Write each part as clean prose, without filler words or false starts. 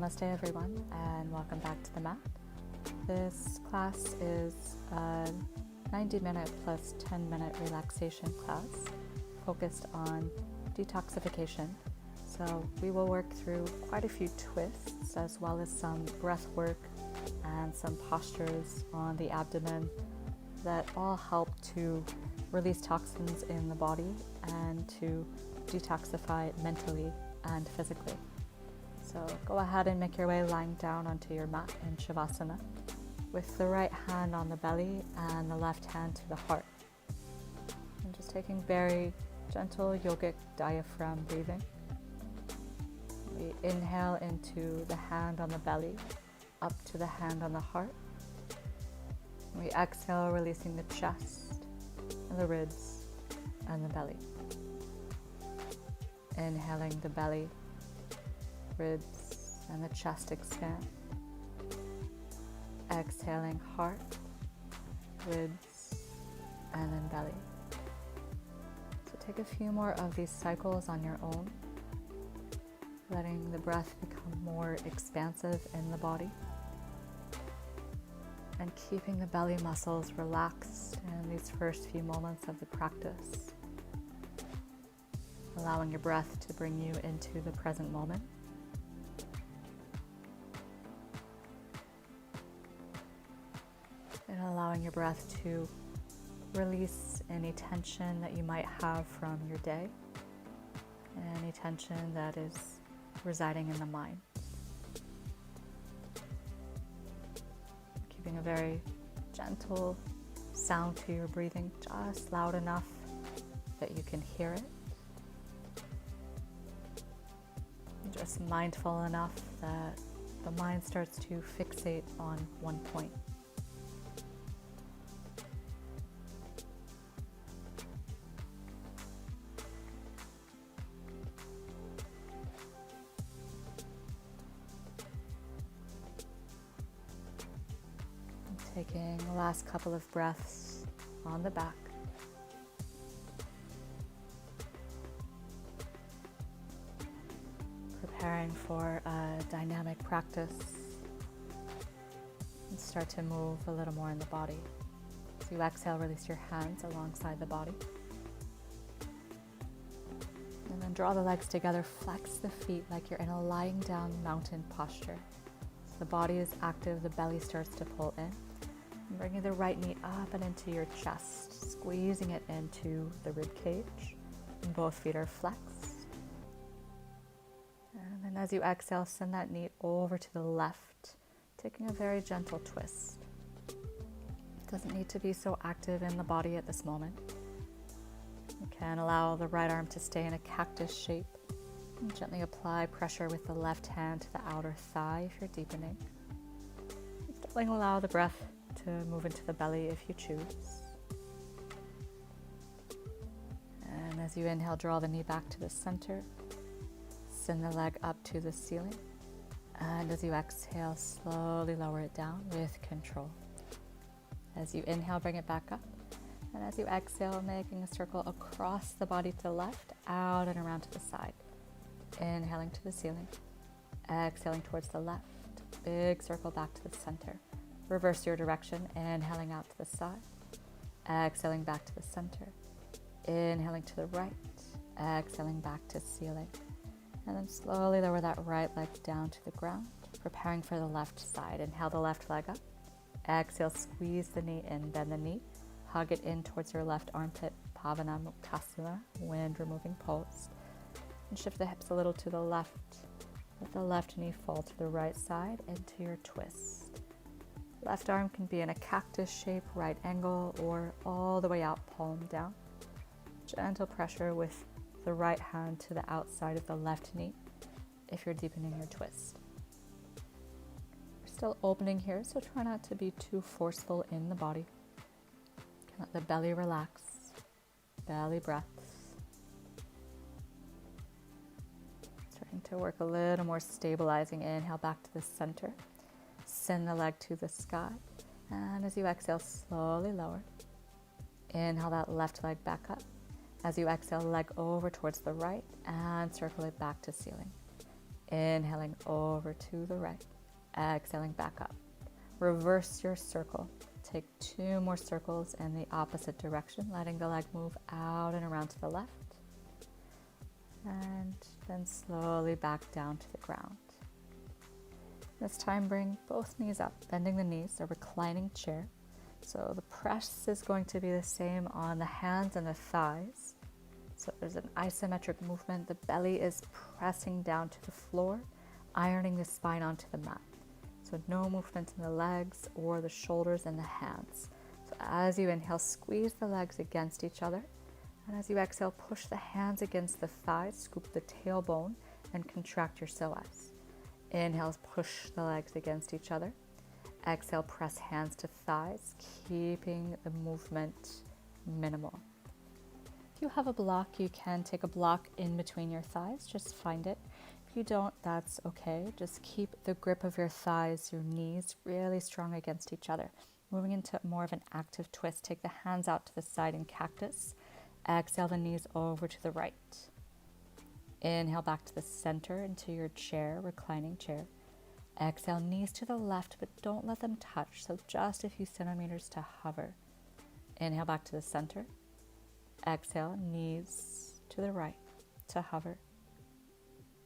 Namaste everyone, and welcome back to the mat. This class is a 90-minute plus 10-minute relaxation class focused on detoxification. So we will work through quite a few twists as well as some breath work and some postures on the abdomen that all help to release toxins in the body and to detoxify mentally and physically. So go ahead and make your way lying down onto your mat in Shavasana with the right hand on the belly and the left hand to the heart. And just taking very gentle yogic diaphragm breathing. We inhale into the hand on the belly, up to the hand on the heart. We exhale, releasing the chest and the ribs and the belly. Inhaling, the belly, ribs and the chest expand. Exhaling, heart, ribs, and then belly. So take a few more of these cycles on your own, letting the breath become more expansive in the body and keeping the belly muscles relaxed in these first few moments of the practice, allowing your breath to bring you into the present moment. And allowing your breath to release any tension that you might have from your day, any tension that is residing in the mind. Keeping a very gentle sound to your breathing, just loud enough that you can hear it. Just mindful enough that the mind starts to fixate on one point. Taking the last couple of breaths on the back. Preparing for a dynamic practice and start to move a little more in the body. As you exhale, release your hands alongside the body. And then draw the legs together, flex the feet like you're in a lying down mountain posture. So the body is active, the belly starts to pull in. And bringing the right knee up and into your chest, squeezing it into the rib cage. And both feet are flexed. And then as you exhale, send that knee over to the left, taking a very gentle twist. It doesn't need to be so active in the body at this moment. You can allow the right arm to stay in a cactus shape. And gently apply pressure with the left hand to the outer thigh if you're deepening. Still allow the breath to move into the belly if you choose. And as you inhale, draw the knee back to the center. Send the leg up to the ceiling. And as you exhale, slowly lower it down with control. As you inhale, bring it back up. And as you exhale, making a circle across the body to the left, out and around to the side. Inhaling to the ceiling. Exhaling towards the left. Big circle back to the center. Reverse your direction, inhaling out to the side. Exhaling back to the center. Inhaling to the right. Exhaling back to ceiling. And then slowly lower that right leg down to the ground, preparing for the left side. Inhale the left leg up. Exhale, squeeze the knee in, bend the knee. Hug it in towards your left armpit, Pavanamuktasana, wind removing pose. And shift the hips a little to the left. Let the left knee fall to the right side into your twist. Left arm can be in a cactus shape, right angle, or all the way out, palm down. Gentle pressure with the right hand to the outside of the left knee if you're deepening your twist. We're still opening here, so try not to be too forceful in the body. Let the belly relax, belly breaths. Starting to work a little more stabilizing. Inhale back to the center. Send the leg to the sky. And as you exhale, slowly lower. Inhale that left leg back up. As you exhale, leg over towards the right and circle it back to ceiling. Inhaling over to the right. Exhaling back up. Reverse your circle. Take 2 more circles in the opposite direction, letting the leg move out and around to the left. And then slowly back down to the ground. This time bring both knees up, bending the knees, a reclining chair. So the press is going to be the same on the hands and the thighs. So there's an isometric movement. The belly is pressing down to the floor, ironing the spine onto the mat. So no movement in the legs or the shoulders and the hands. So as you inhale, squeeze the legs against each other. And as you exhale, push the hands against the thighs, scoop the tailbone, and contract your psoas. Inhale, push the legs against each other. Exhale, press hands to thighs, keeping the movement minimal. If you have a block, you can take a block in between your thighs. Just find it. If you don't, that's okay. Just keep the grip of your thighs, your knees really strong against each other. Moving into more of an active twist, take the hands out to the side in cactus. Exhale the knees over to the right. Inhale back to the center into your chair, reclining chair. Exhale, knees to the left, but don't let them touch, so just a few centimeters to hover. Inhale back to the center. Exhale, knees to the right to hover.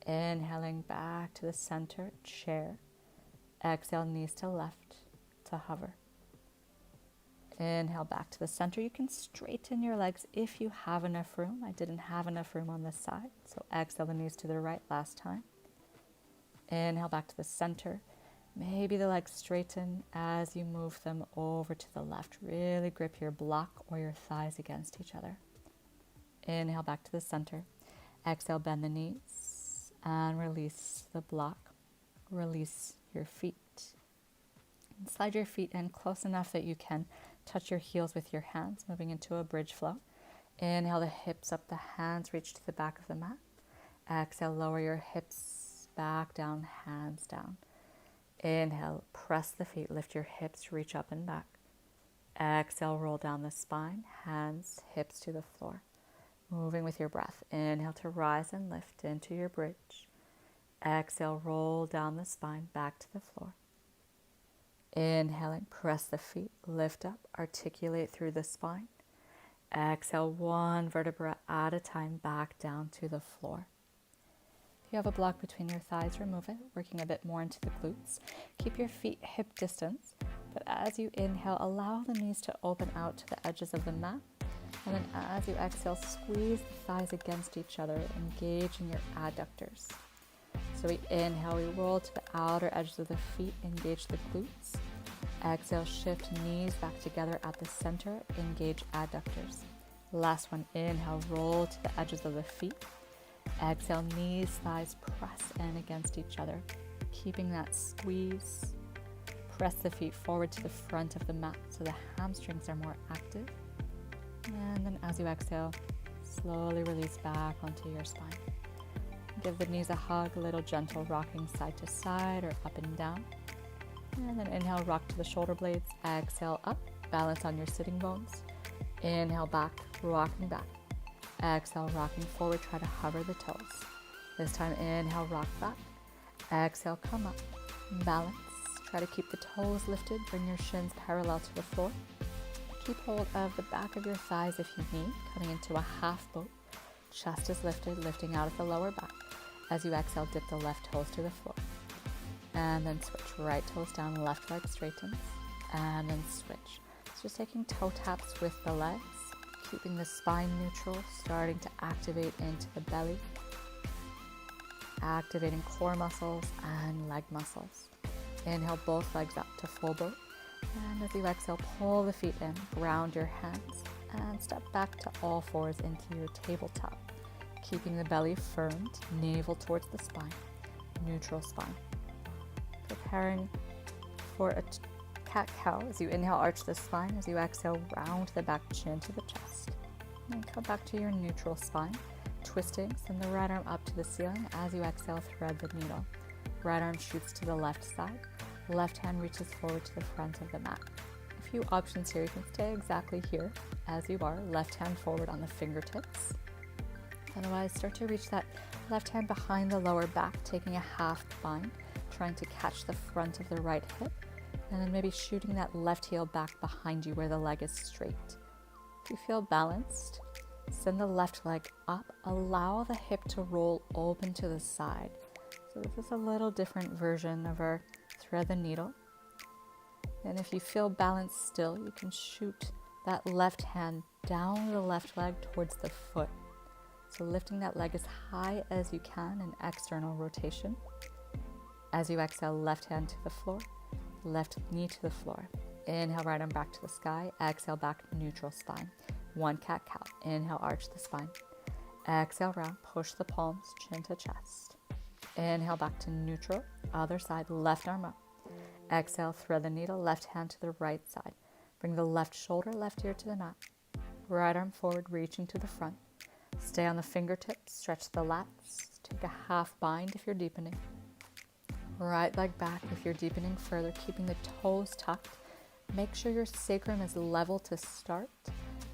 Inhaling back to the center, chair. Exhale, knees to left to hover. Inhale back to the center. You can straighten your legs if you have enough room. I didn't have enough room on this side, so exhale the knees to the right last time. Inhale back to the center. Maybe the legs straighten as you move them over to the left. Really grip your block or your thighs against each other. Inhale back to the center. Exhale, bend the knees and release the block. Release your feet. And slide your feet in close enough that you can touch your heels with your hands, moving into a bridge flow. Inhale the hips up, the hands reach to the back of the mat. Exhale, lower your hips back down, hands down. Inhale, press the feet, lift your hips, reach up and back. Exhale, roll down the spine, hands, hips to the floor. Moving with your breath. Inhale to rise and lift into your bridge. Exhale, roll down the spine, back to the floor. Inhaling, press the feet, lift up, articulate through the spine. Exhale, one vertebra at a time, back down to the floor. If you have a block between your thighs, remove it, working a bit more into the glutes. Keep your feet hip distance, but as you inhale, allow the knees to open out to the edges of the mat. And then as you exhale, squeeze the thighs against each other, engaging your adductors. So we inhale, we roll to the outer edges of the feet, engage the glutes. Exhale, shift knees back together at the center, engage adductors. Last one, inhale, roll to the edges of the feet. Exhale, knees, thighs press in against each other, keeping that squeeze. Press the feet forward to the front of the mat so the hamstrings are more active. And then as you exhale, slowly release back onto your spine. Give the knees a hug, a little gentle rocking side to side or up and down. And then inhale, rock to the shoulder blades. Exhale, up, balance on your sitting bones. Inhale, back, rocking back. Exhale, rocking forward, try to hover the toes. This time, inhale, rock back. Exhale, come up, balance. Try to keep the toes lifted, bring your shins parallel to the floor. Keep hold of the back of your thighs if you need, coming into a half boat. Chest is lifted, lifting out at the lower back. As you exhale, dip the left toes to the floor. And then switch, right toes down, left leg straightens. And then switch. So just taking toe taps with the legs, keeping the spine neutral, starting to activate into the belly. Activating core muscles and leg muscles. Inhale both legs up to full boat. And as you exhale, pull the feet in, ground your hands, and step back to all fours into your tabletop. Keeping the belly firmed, navel towards the spine, neutral spine. Preparing for a cat-cow. As you inhale, arch the spine. As you exhale, round the back, chin to the chest. And then come back to your neutral spine. Twisting, send the right arm up to the ceiling. As you exhale, thread the needle. Right arm shoots to the left side. Left hand reaches forward to the front of the mat. A few options here. You can stay exactly here as you are. Left hand forward on the fingertips. Otherwise, start to reach that left hand behind the lower back, taking a half bind, trying to catch the front of the right hip, and then maybe shooting that left heel back behind you where the leg is straight. If you feel balanced, send the left leg up, allow the hip to roll open to the side. So this is a little different version of our thread the needle. And if you feel balanced still, you can shoot that left hand down the left leg towards the foot. So lifting that leg as high as you can in external rotation. As you exhale, left hand to the floor, left knee to the floor. Inhale, right arm back to the sky. Exhale, back neutral spine. One cat-cow. Inhale, arch the spine. Exhale, round. Push the palms, chin to chest. Inhale, back to neutral. Other side, left arm up. Exhale, thread the needle, left hand to the right side. Bring the left shoulder, left ear to the mat. Right arm forward, reaching to the front. Stay on the fingertips, stretch the lats. Take a half bind if you're deepening. Right leg back if you're deepening further, keeping the toes tucked. Make sure your sacrum is level to start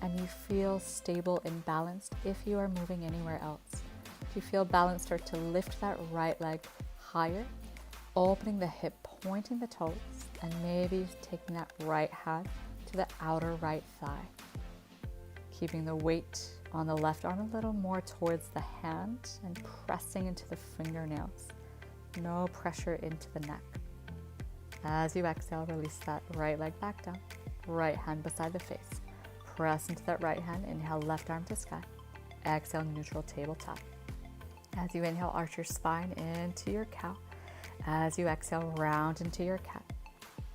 and you feel stable and balanced if you are moving anywhere else. If you feel balanced, start to lift that right leg higher, opening the hip, pointing the toes, and maybe taking that right hand to the outer right thigh. Keeping the weight on the left arm a little more towards the hand and pressing into the fingernails. No pressure into the neck. As you exhale, release that right leg back down. Right hand beside the face. Press into that right hand. Inhale, left arm to sky. Exhale, neutral tabletop. As you inhale, arch your spine into your cow. As you exhale, round into your cat.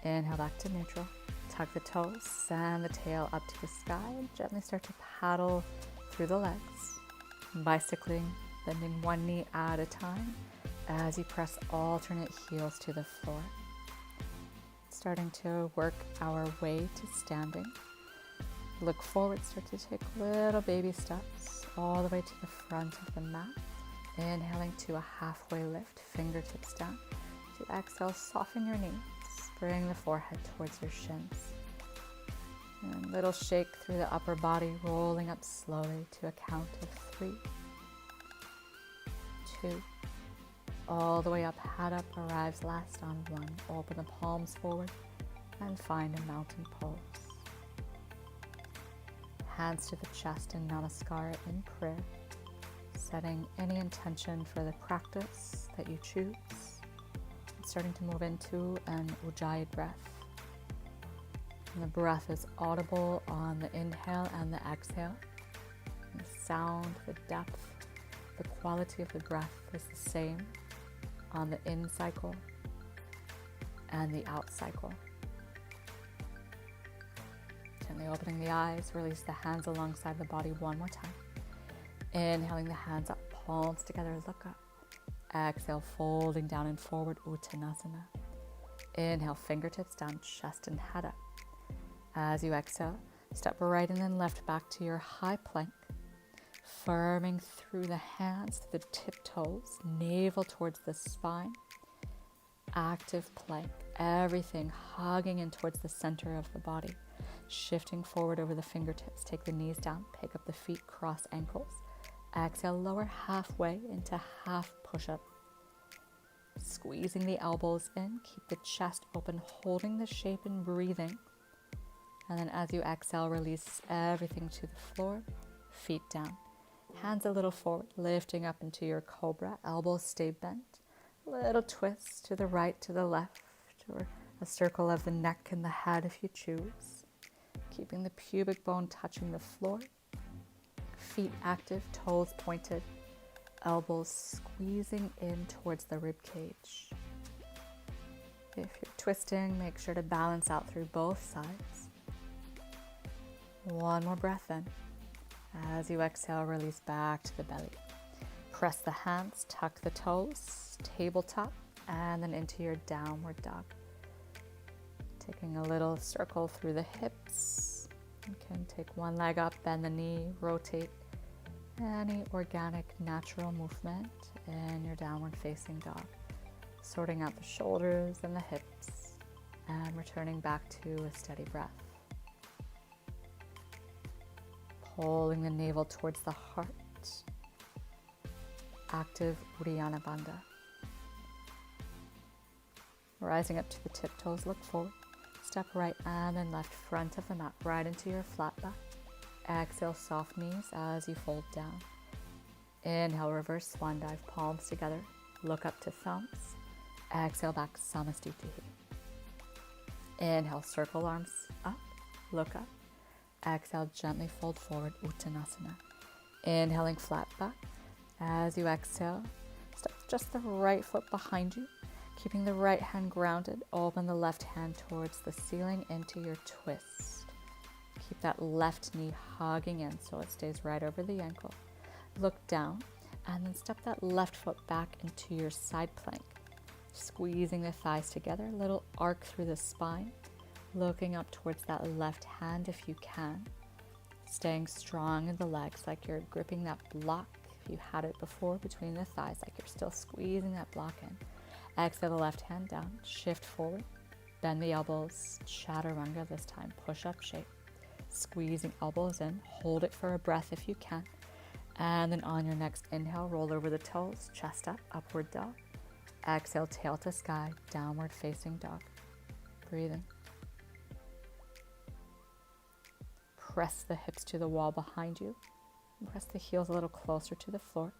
Inhale, back to neutral. Tuck the toes, send the tail up to the sky, and gently start to paddle through the legs. Bicycling, bending one knee at a time as you press alternate heels to the floor. Starting to work our way to standing. Look forward, start to take little baby steps all the way to the front of the mat. Inhaling to a halfway lift, fingertips down. To exhale, soften your knees. Bring the forehead towards your shins. And little shake through the upper body, rolling up slowly to a count of 3, 2, all the way up, head up, arrives last on 1. Open the palms forward and find a mountain pose. Hands to the chest in Namaskar in prayer, setting any intention for the practice that you choose. Starting to move into an Ujjayi breath. And the breath is audible on the inhale and the exhale. And the sound, the depth, the quality of the breath is the same on the in cycle and the out cycle. Gently opening the eyes, release the hands alongside the body one more time. Inhaling the hands up, palms together, look up. Exhale, folding down and forward, Uttanasana. Inhale, fingertips down, chest and head up. As you exhale, step right and then left back to your high plank. Firming through the hands to the tiptoes, navel towards the spine. Active plank, everything hugging in towards the center of the body. Shifting forward over the fingertips, take the knees down, pick up the feet, cross ankles. Exhale, lower halfway into half push-up. Squeezing the elbows in, keep the chest open, holding the shape and breathing. And then as you exhale, release everything to the floor, feet down. Hands a little forward, lifting up into your cobra, elbows stay bent. Little twist to the right, to the left, or a circle of the neck and the head if you choose. Keeping the pubic bone touching the floor. Feet active, toes pointed, elbows squeezing in towards the rib cage. If you're twisting, make sure to balance out through both sides. One more breath in. As you exhale, release back to the belly. Press the hands, tuck the toes, tabletop, and then into your downward dog. Taking a little circle through the hips. You can take one leg up, bend the knee, rotate. Any organic, natural movement in your downward facing dog. Sorting out the shoulders and the hips and returning back to a steady breath. Pulling the navel towards the heart. active Uddiyana Bandha. Rising up to the tiptoes, look forward. Step right and then left front of the mat, right into your flat back. Exhale, soft knees as you fold down. Inhale, reverse swan dive, palms together. Look up to thumbs. Exhale, back, Samastitihi. Inhale, circle arms up, look up. Exhale, gently fold forward, Uttanasana. Inhaling, flat back. As you exhale, step just the right foot behind you. Keeping the right hand grounded, open the left hand towards the ceiling into your twist. Keep that left knee hugging in so it stays right over the ankle. Look down and then step that left foot back into your side plank. Squeezing the thighs together, little arc through the spine. Looking up towards that left hand if you can. Staying strong in the legs like you're gripping that block, if you had it before, between the thighs, like you're still squeezing that block in. Exhale the left hand down, shift forward, bend the elbows, chaturanga this time, push-up shape. Squeezing elbows in, hold it for a breath if you can. And then on your next inhale, roll over the toes, chest up, upward dog. Exhale, tail to sky, downward facing dog. Breathing. Press the hips to the wall behind you. Press the heels a little closer to the floor.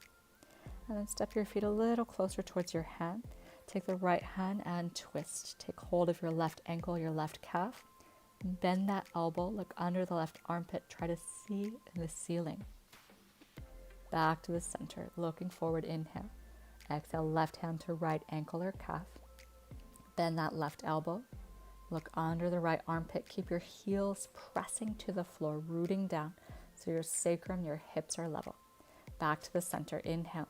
And then step your feet a little closer towards your hand. Take the right hand and twist. Take hold of your left ankle, your left calf. Bend that elbow, look under the left armpit. Try to see the ceiling. Back to the center, looking forward, inhale. Exhale, left hand to right ankle or calf. Bend that left elbow. Look under the right armpit. Keep your heels pressing to the floor, rooting down so your sacrum, your hips are level. Back to the center, inhale.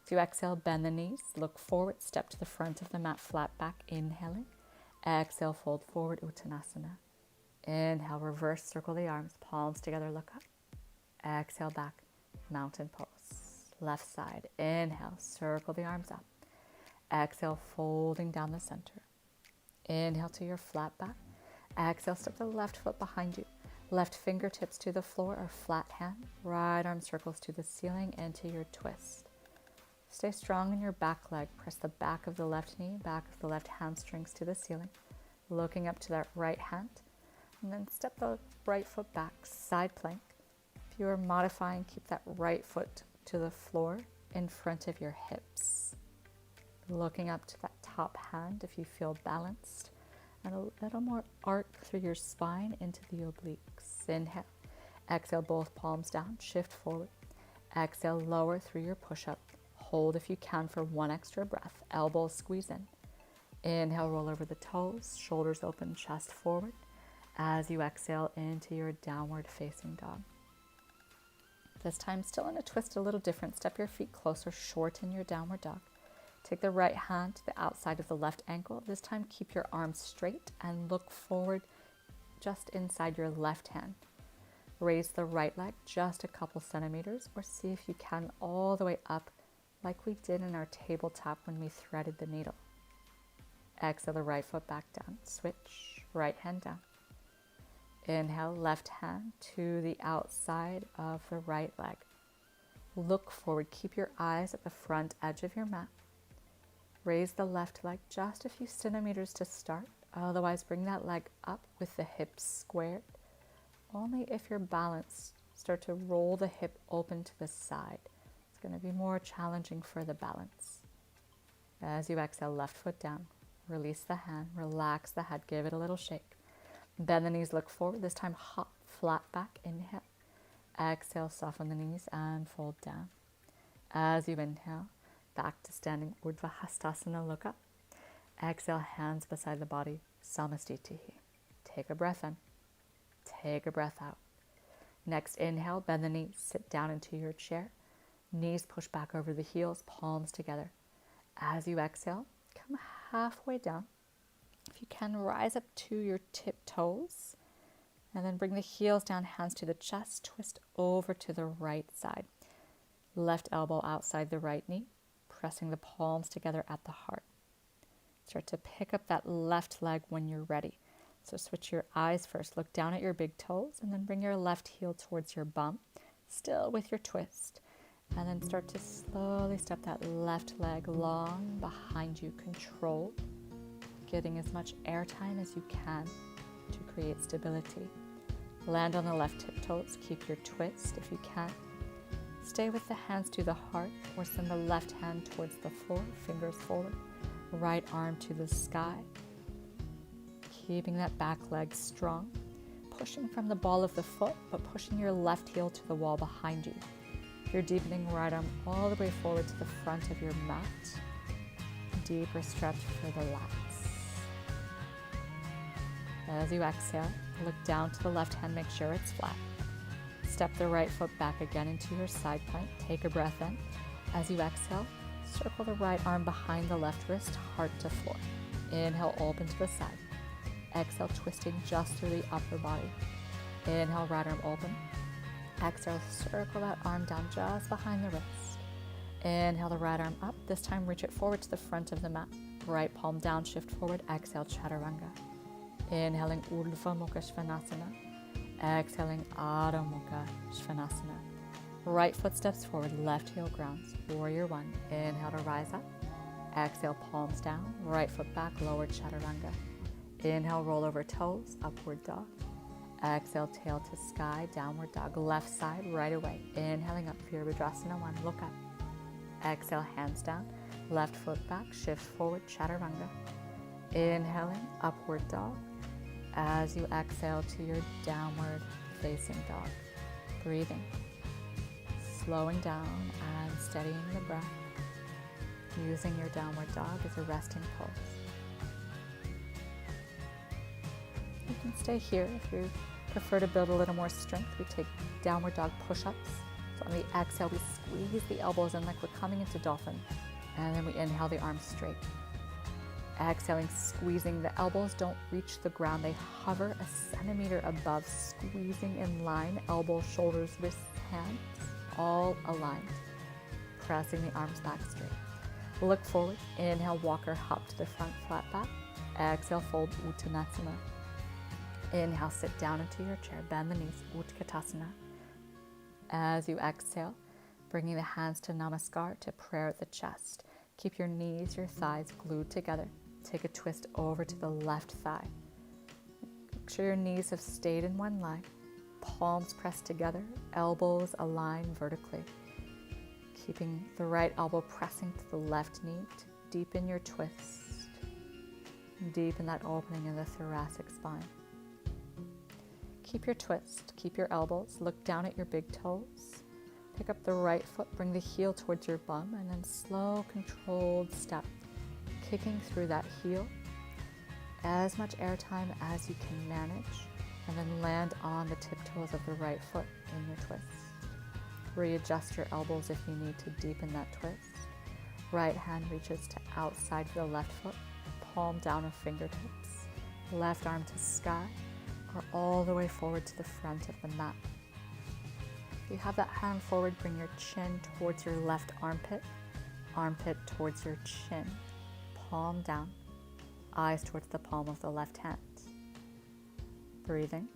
As you exhale, bend the knees, look forward, step to the front of the mat, flat back, inhaling. Exhale, fold forward, Uttanasana. Inhale, reverse, circle the arms, palms together, look up. Exhale, back, mountain pose. Left side, inhale, circle the arms up. Exhale, folding down the center. Inhale to your flat back. Exhale, step the left foot behind you. Left fingertips to the floor or flat hand. Right arm circles to the ceiling into your twist. Stay strong in your back leg. Press the back of the left knee, back of the left hamstrings to the ceiling. Looking up to that right hand. And then step the right foot back, side plank. If you are modifying, keep that right foot to the floor in front of your hips. Looking up to that top hand if you feel balanced. And a little more arc through your spine into the obliques. Inhale. Exhale, both palms down, shift forward. Exhale, lower through your push-up. Hold if you can for one extra breath. Elbows squeeze in. Inhale, roll over the toes, shoulders open, chest forward. As you exhale into your downward facing dog. This time still in a twist, a little different. Step your feet closer, shorten your downward dog. Take the right hand to the outside of the left ankle. This time keep your arms straight and look forward just inside your left hand. Raise the right leg just a couple centimeters or see if you can all the way up like we did in our tabletop when we threaded the needle. Exhale the right foot back down. Switch, right hand down. Inhale, left hand to the outside of the right leg. Look forward. Keep your eyes at the front edge of your mat. Raise the left leg just a few centimeters to start. Otherwise, bring that leg up with the hips squared. Only if you're balanced, start to roll the hip open to the side. It's going to be more challenging for the balance. As you exhale, left foot down. Release the hand, relax the head, give it a little shake. Bend the knees, look forward. This time, hop flat back, inhale. Exhale, soften the knees and fold down. As you inhale, back to standing Urdhva Hastasana, look up. Exhale, hands beside the body, Samastitihi. Take a breath in. Take a breath out. Next, inhale, bend the knees, sit down into your chair. Knees push back over the heels, palms together. As you exhale, come halfway down. If you can, rise up to your tiptoes. And then bring the heels down, hands to the chest, twist over to the right side. Left elbow outside the right knee, pressing the palms together at the heart. Start to pick up that left leg when you're ready. So switch your eyes first. Look down at your big toes and then bring your left heel towards your bum, still with your twist. And then start to slowly step that left leg long behind you. Control, getting as much air time as you can to create stability. Land on the left tiptoes. Keep your twist if you can. Stay with the hands to the heart, or send the left hand towards the floor, fingers forward, right arm to the sky. Keeping that back leg strong. Pushing from the ball of the foot, but pushing your left heel to the wall behind you. You're deepening right arm all the way forward to the front of your mat. Deeper stretch for the lats. As you exhale, look down to the left hand, make sure it's flat. Step the right foot back again into your side plank. Take a breath in. As you exhale, circle the right arm behind the left wrist, heart to floor. Inhale, open to the side. Exhale, twisting just through the upper body. Inhale, right arm open. Exhale, circle that arm down just behind the wrist. Inhale the right arm up. This time, reach it forward to the front of the mat. Right palm down, shift forward. Exhale, Chaturanga. Inhaling Urdhva Mukha Svanasana. Exhaling Adho Mukha Svanasana. Right foot steps forward, left heel grounds. Warrior one. Inhale to rise up. Exhale, palms down. Right foot back, lower Chaturanga. Inhale, roll over toes, upward dog. Exhale, tail to sky, downward dog. Left side, right away. Inhaling up, Virabhadrasana 1, look up. Exhale, hands down. Left foot back, shift forward, Chaturanga. Inhaling, upward dog. As you exhale to your downward facing dog. Breathing. Slowing down and steadying the breath. Using your downward dog as a resting pose. You can stay here if you prefer to build a little more strength. We take downward dog push-ups. So on the exhale, we squeeze the elbows in like we're coming into dolphin. And then we inhale the arms straight. Exhaling, squeezing. The elbows don't reach the ground. They hover a centimeter above, squeezing in line. Elbows, shoulders, wrists, hands, all aligned. Pressing the arms back straight. Look forward. Inhale, walk or hop to the front, flat back. Exhale, fold, Uttanasana. Inhale, sit down into your chair. Bend the knees, Utkatasana. As you exhale, bringing the hands to Namaskar, to prayer at the chest. Keep your knees, your thighs glued together. Take a twist over to the left thigh. Make sure your knees have stayed in one line. Palms pressed together, elbows aligned vertically. Keeping the right elbow pressing to the left knee to deepen your twist. Deepen that opening in the thoracic spine. Keep your twist, keep your elbows, look down at your big toes. Pick up the right foot, bring the heel towards your bum, and then slow, controlled step, kicking through that heel. As much air time as you can manage, and then land on the tiptoes of the right foot in your twist. Readjust your elbows if you need to deepen that twist. Right hand reaches to outside the left foot, palm down of fingertips, left arm to sky, or all the way forward to the front of the mat. If you have that hand forward, bring your chin towards your left armpit, armpit towards your chin, palm down, eyes towards the palm of the left hand. Breathing,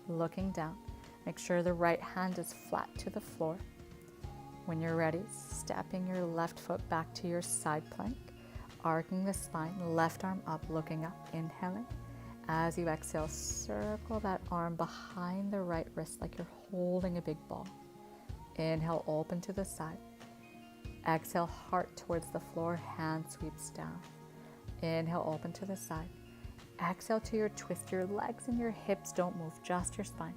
looking down. Make sure the right hand is flat to the floor. When you're ready, stepping your left foot back to your side plank, arcing the spine, left arm up, looking up, inhaling. As you exhale, circle that arm behind the right wrist like you're holding a big ball. Inhale, open to the side. Exhale, heart towards the floor, hand sweeps down. Inhale, open to the side. Exhale to your twist. Your legs and your hips don't move, just your spine.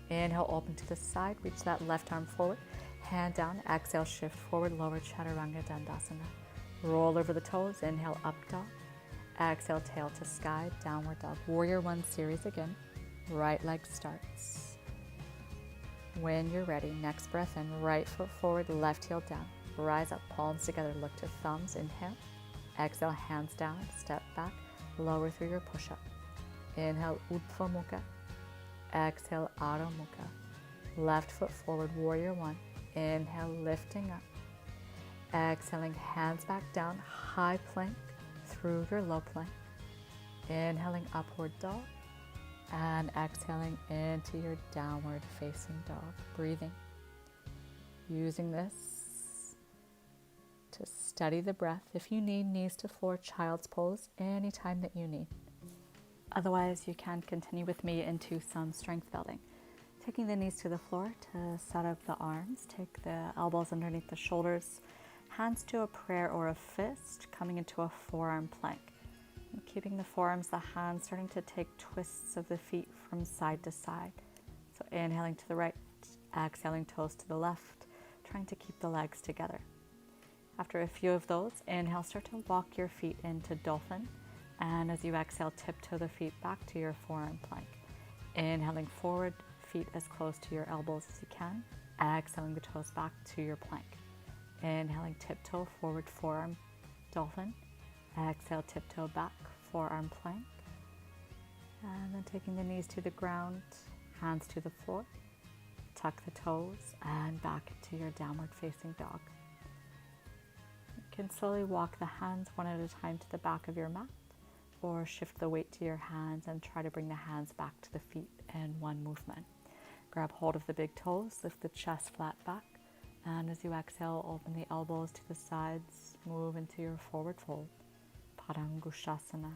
Inhale, open to the side. Reach that left arm forward. Hand down. Exhale, shift forward, lower Chaturanga Dandasana. Roll over the toes. Inhale, up dog. Exhale, tail to sky, downward dog. Warrior one series again. Right leg starts. When you're ready, next breath in, right foot forward, left heel down. Rise up, palms together, look to thumbs, inhale. Exhale, hands down, step back, lower through your push-up. Inhale, Urdhva Mukha. Exhale, Adho Mukha. Left foot forward, warrior one. Inhale, lifting up. Exhaling, hands back down, high plank through your low plank. Inhaling, upward dog. And exhaling into your downward facing dog. Breathing. Using this to steady the breath. If you need, knees to floor, child's pose, anytime that you need. Otherwise, you can continue with me into some strength building. Taking the knees to the floor to set up the arms. Take the elbows underneath the shoulders. Hands to a prayer or a fist, coming into a forearm plank. And keeping the forearms, the hands starting to take twists of the feet from side to side. So inhaling to the right, exhaling toes to the left, trying to keep the legs together. After a few of those, inhale, start to walk your feet into dolphin. And as you exhale, tiptoe the feet back to your forearm plank. Inhaling forward, feet as close to your elbows as you can. Exhaling the toes back to your plank. Inhaling, tiptoe forward, forearm, dolphin. Exhale, tiptoe back, forearm plank. And then taking the knees to the ground, hands to the floor. Tuck the toes and back into your downward facing dog. You can slowly walk the hands one at a time to the back of your mat, or shift the weight to your hands and try to bring the hands back to the feet in one movement. Grab hold of the big toes, lift the chest flat back, and as you exhale, open the elbows to the sides, move into your forward fold, Padangushasana.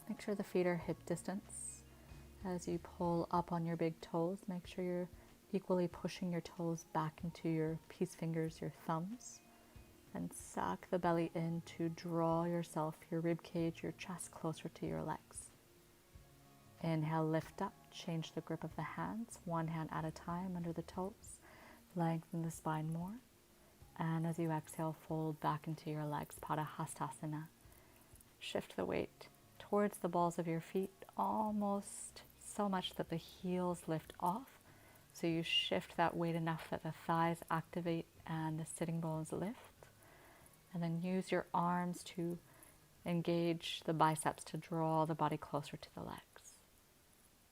Make sure the feet are hip distance. As you pull up on your big toes, make sure you're equally pushing your toes back into your peace fingers, your thumbs, and suck the belly in to draw yourself, your rib cage, your chest closer to your legs. Inhale, lift up, change the grip of the hands, one hand at a time under the toes. Lengthen the spine more. And as you exhale, fold back into your legs, Padahastasana. Shift the weight towards the balls of your feet, almost so much that the heels lift off. So you shift that weight enough that the thighs activate and the sitting bones lift. And then use your arms to engage the biceps to draw the body closer to the legs.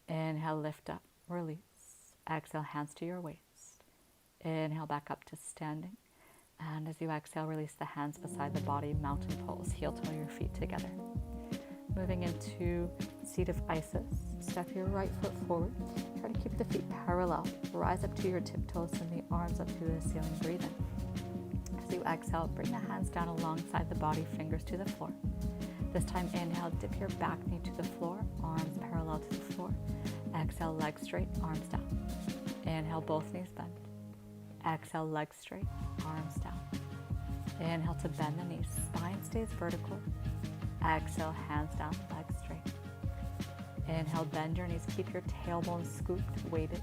Inhale, lift up, release. Exhale, hands to your waist. Inhale, back up to standing. And as you exhale, release the hands beside the body, mountain pose, heel toe your feet together. Moving into seat of Isis, step your right foot forward. Try to keep the feet parallel. Rise up to your tiptoes and the arms up to the ceiling. Breathe in. As you exhale, bring the hands down alongside the body, fingers to the floor. This time, inhale, dip your back knee to the floor, arms parallel to the floor. Exhale, legs straight, arms down. Inhale, both knees bend. Exhale, legs straight, arms down. Inhale to bend the knees, spine stays vertical. Exhale, hands down, legs straight. Inhale, bend your knees, keep your tailbone scooped, weighted.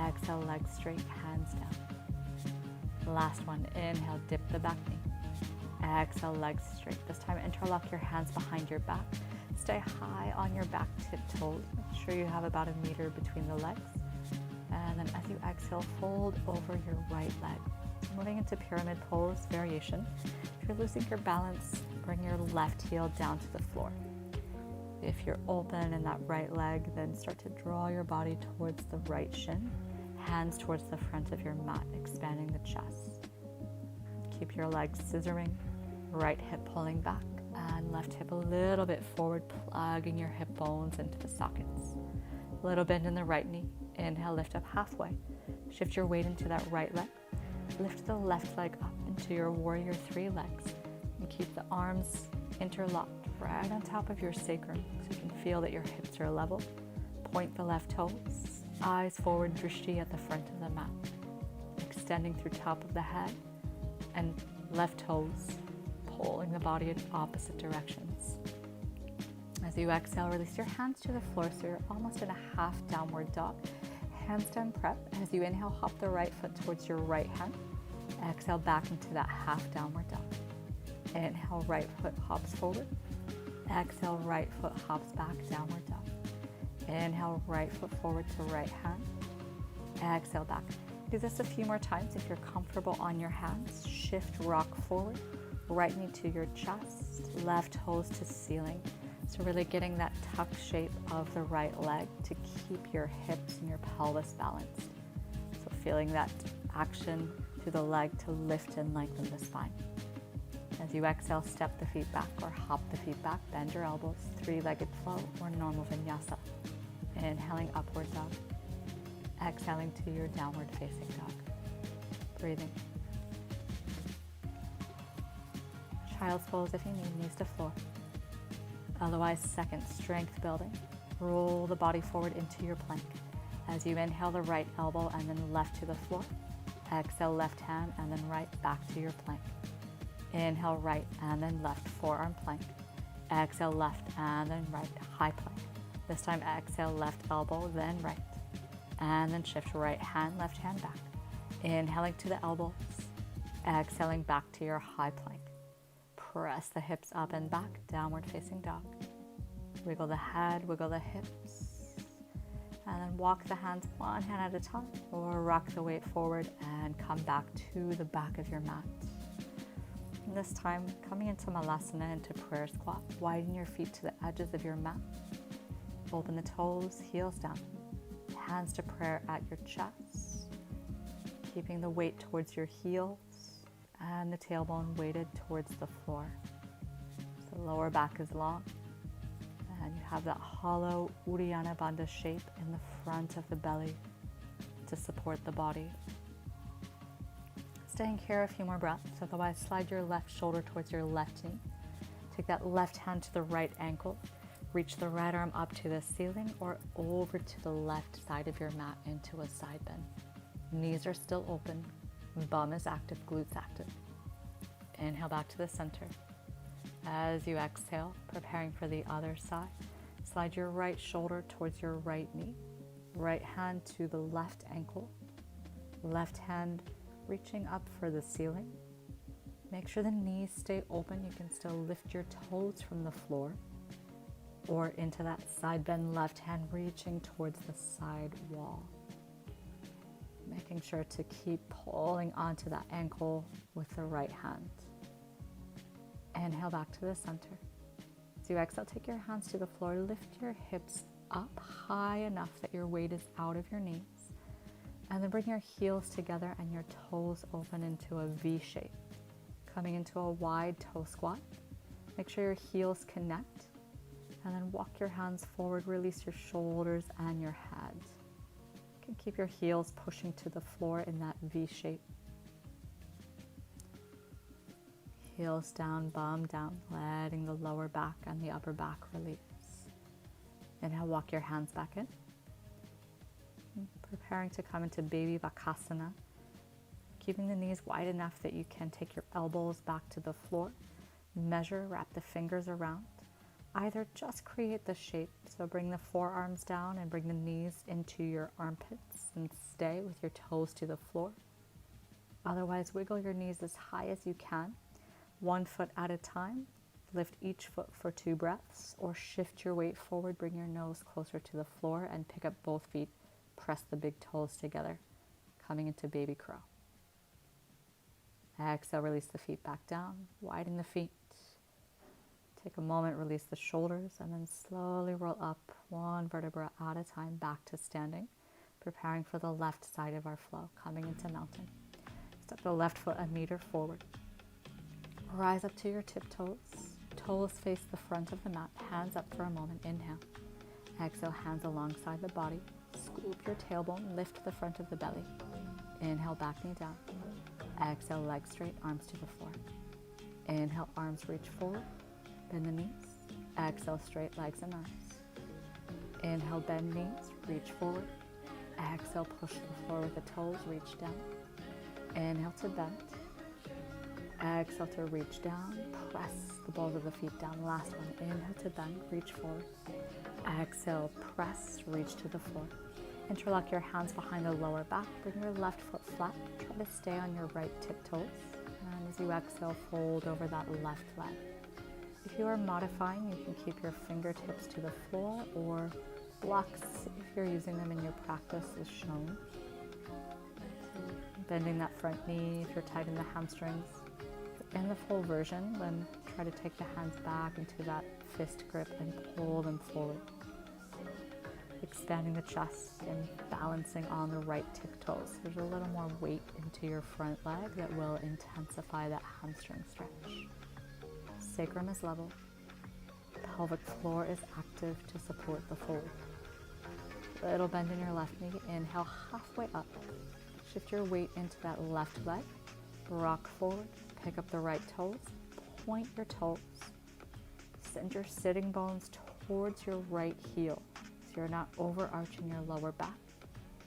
Exhale, legs straight, hands down. Last one, inhale, dip the back knee. Exhale, legs straight. This time, interlock your hands behind your back. Stay high on your back tiptoes. Make sure you have about 1 meter between the legs. And then as you exhale, fold over your right leg. Moving into pyramid pose variation. If you're losing your balance, bring your left heel down to the floor. If you're open in that right leg, then start to draw your body towards the right shin. Hands towards the front of your mat, expanding the chest. Keep your legs scissoring, right hip pulling back, and left hip a little bit forward, plugging your hip bones into the sockets. A little bend in the right knee. Inhale, lift up halfway. Shift your weight into that right leg. Lift the left leg up into your warrior 3 legs. And keep the arms interlocked right on top of your sacrum so you can feel that your hips are level. Point the left toes. Eyes forward, drishti at the front of the mat. Extending through top of the head. And left toes pulling the body in opposite directions. As you exhale, release your hands to the floor so you're almost in a half downward dog. Handstand prep. As you inhale, hop the right foot towards your right hand. Exhale, back into that half downward dog. Inhale, right foot hops forward. Exhale, right foot hops back, downward dog. Inhale, right foot forward to right hand. Exhale, back. Do this a few more times. If you're comfortable on your hands, shift, rock forward. Right knee to your chest, left toes to ceiling. So really getting that tuck shape of the right leg to keep your hips and your pelvis balanced. So feeling that action through the leg to lift and lengthen the spine. As you exhale, step the feet back or hop the feet back, bend your elbows, 3-legged flow or normal vinyasa. Inhaling, upward dog. Exhaling to your downward facing dog. breathing. Child's pose if you need, knees to floor. Otherwise, second, strength building. Roll the body forward into your plank. As you inhale, the right elbow and then left to the floor. Exhale, left hand and then right back to your plank. Inhale, right and then left, forearm plank. Exhale, left and then right, high plank. This time, exhale, left elbow, then right. And then shift right hand, left hand back. Inhaling to the elbows. Exhaling back to your high plank. Press the hips up and back, downward facing dog. Wiggle the head, wiggle the hips. And then walk the hands one hand at a time, or rock the weight forward and come back to the back of your mat. And this time, coming into Malasana, into prayer squat, widen your feet to the edges of your mat. Open the toes, heels down. Hands to prayer at your chest. Keeping the weight towards your heels and the tailbone weighted towards the floor. So the lower back is long. And you have that hollow Uddiyana Bandha shape in the front of the belly to support the body. Staying here a few more breaths, otherwise slide your left shoulder towards your left knee. Take that left hand to the right ankle. Reach the right arm up to the ceiling or over to the left side of your mat into a side bend. Knees are still open, bum is active, glutes active. Inhale back to the center. As you exhale, preparing for the other side, slide your right shoulder towards your right knee, right hand to the left ankle, left hand reaching up for the ceiling. Make sure the knees stay open. You can still lift your toes from the floor or into that side bend, left hand reaching towards the side wall. Making sure to keep pulling onto that ankle with the right hand. Inhale back to the center. As you exhale, take your hands to the floor. Lift your hips up high enough that your weight is out of your knees. And then bring your heels together and your toes open into a V shape. Coming into a wide toe squat. Make sure your heels connect. And then walk your hands forward. Release your shoulders and your head. You can keep your heels pushing to the floor in that V shape. Heels down, bum down, letting the lower back and the upper back release. Inhale, walk your hands back in. Preparing to come into Baby Bakasana. Keeping the knees wide enough that you can take your elbows back to the floor. Measure, wrap the fingers around. Either just create the shape, so bring the forearms down and bring the knees into your armpits and stay with your toes to the floor. Otherwise, wiggle your knees as high as you can. 1 foot at a time. Lift each foot for 2 breaths, or shift your weight forward, bring your nose closer to the floor and pick up both feet. Press the big toes together, coming into baby crow. Exhale, release the feet back down, widen the feet. Take a moment, release the shoulders, and then slowly roll up 1 vertebra at a time back to standing, preparing for the left side of our flow, coming into mountain. Step the left foot 1 meter forward. Rise up to your tiptoes. Toes face the front of the mat. Hands up for a moment. Inhale. Exhale, hands alongside the body. Scoop your tailbone. Lift the front of the belly. Inhale, back knee down. Exhale, legs straight, arms to the floor. Inhale, arms reach forward. Bend the knees. Exhale, straight legs and arms. Inhale, bend knees. Reach forward. Exhale, push the floor with the toes. Reach down. Inhale to bend. Exhale to reach down, press the balls of the feet down. Last one, inhale to bend, reach forward. Exhale, press, reach to the floor. Interlock your hands behind the lower back. Bring your left foot flat. Try to stay on your right tiptoes. And as you exhale, fold over that left leg. If you are modifying, you can keep your fingertips to the floor, or blocks, if you're using them in your practice, is shown. Bending that front knee if you're tight in the hamstrings. In the full version, then try to take the hands back into that fist grip and pull them forward. Expanding the chest and balancing on the right tiptoes. There's a little more weight into your front leg that will intensify that hamstring stretch. Sacrum is level. Pelvic floor is active to support the fold. Little bend in your left knee. Inhale, halfway up. Shift your weight into that left leg, rock forward, pick up the right toes, point your toes, send your sitting bones towards your right heel so you're not overarching your lower back.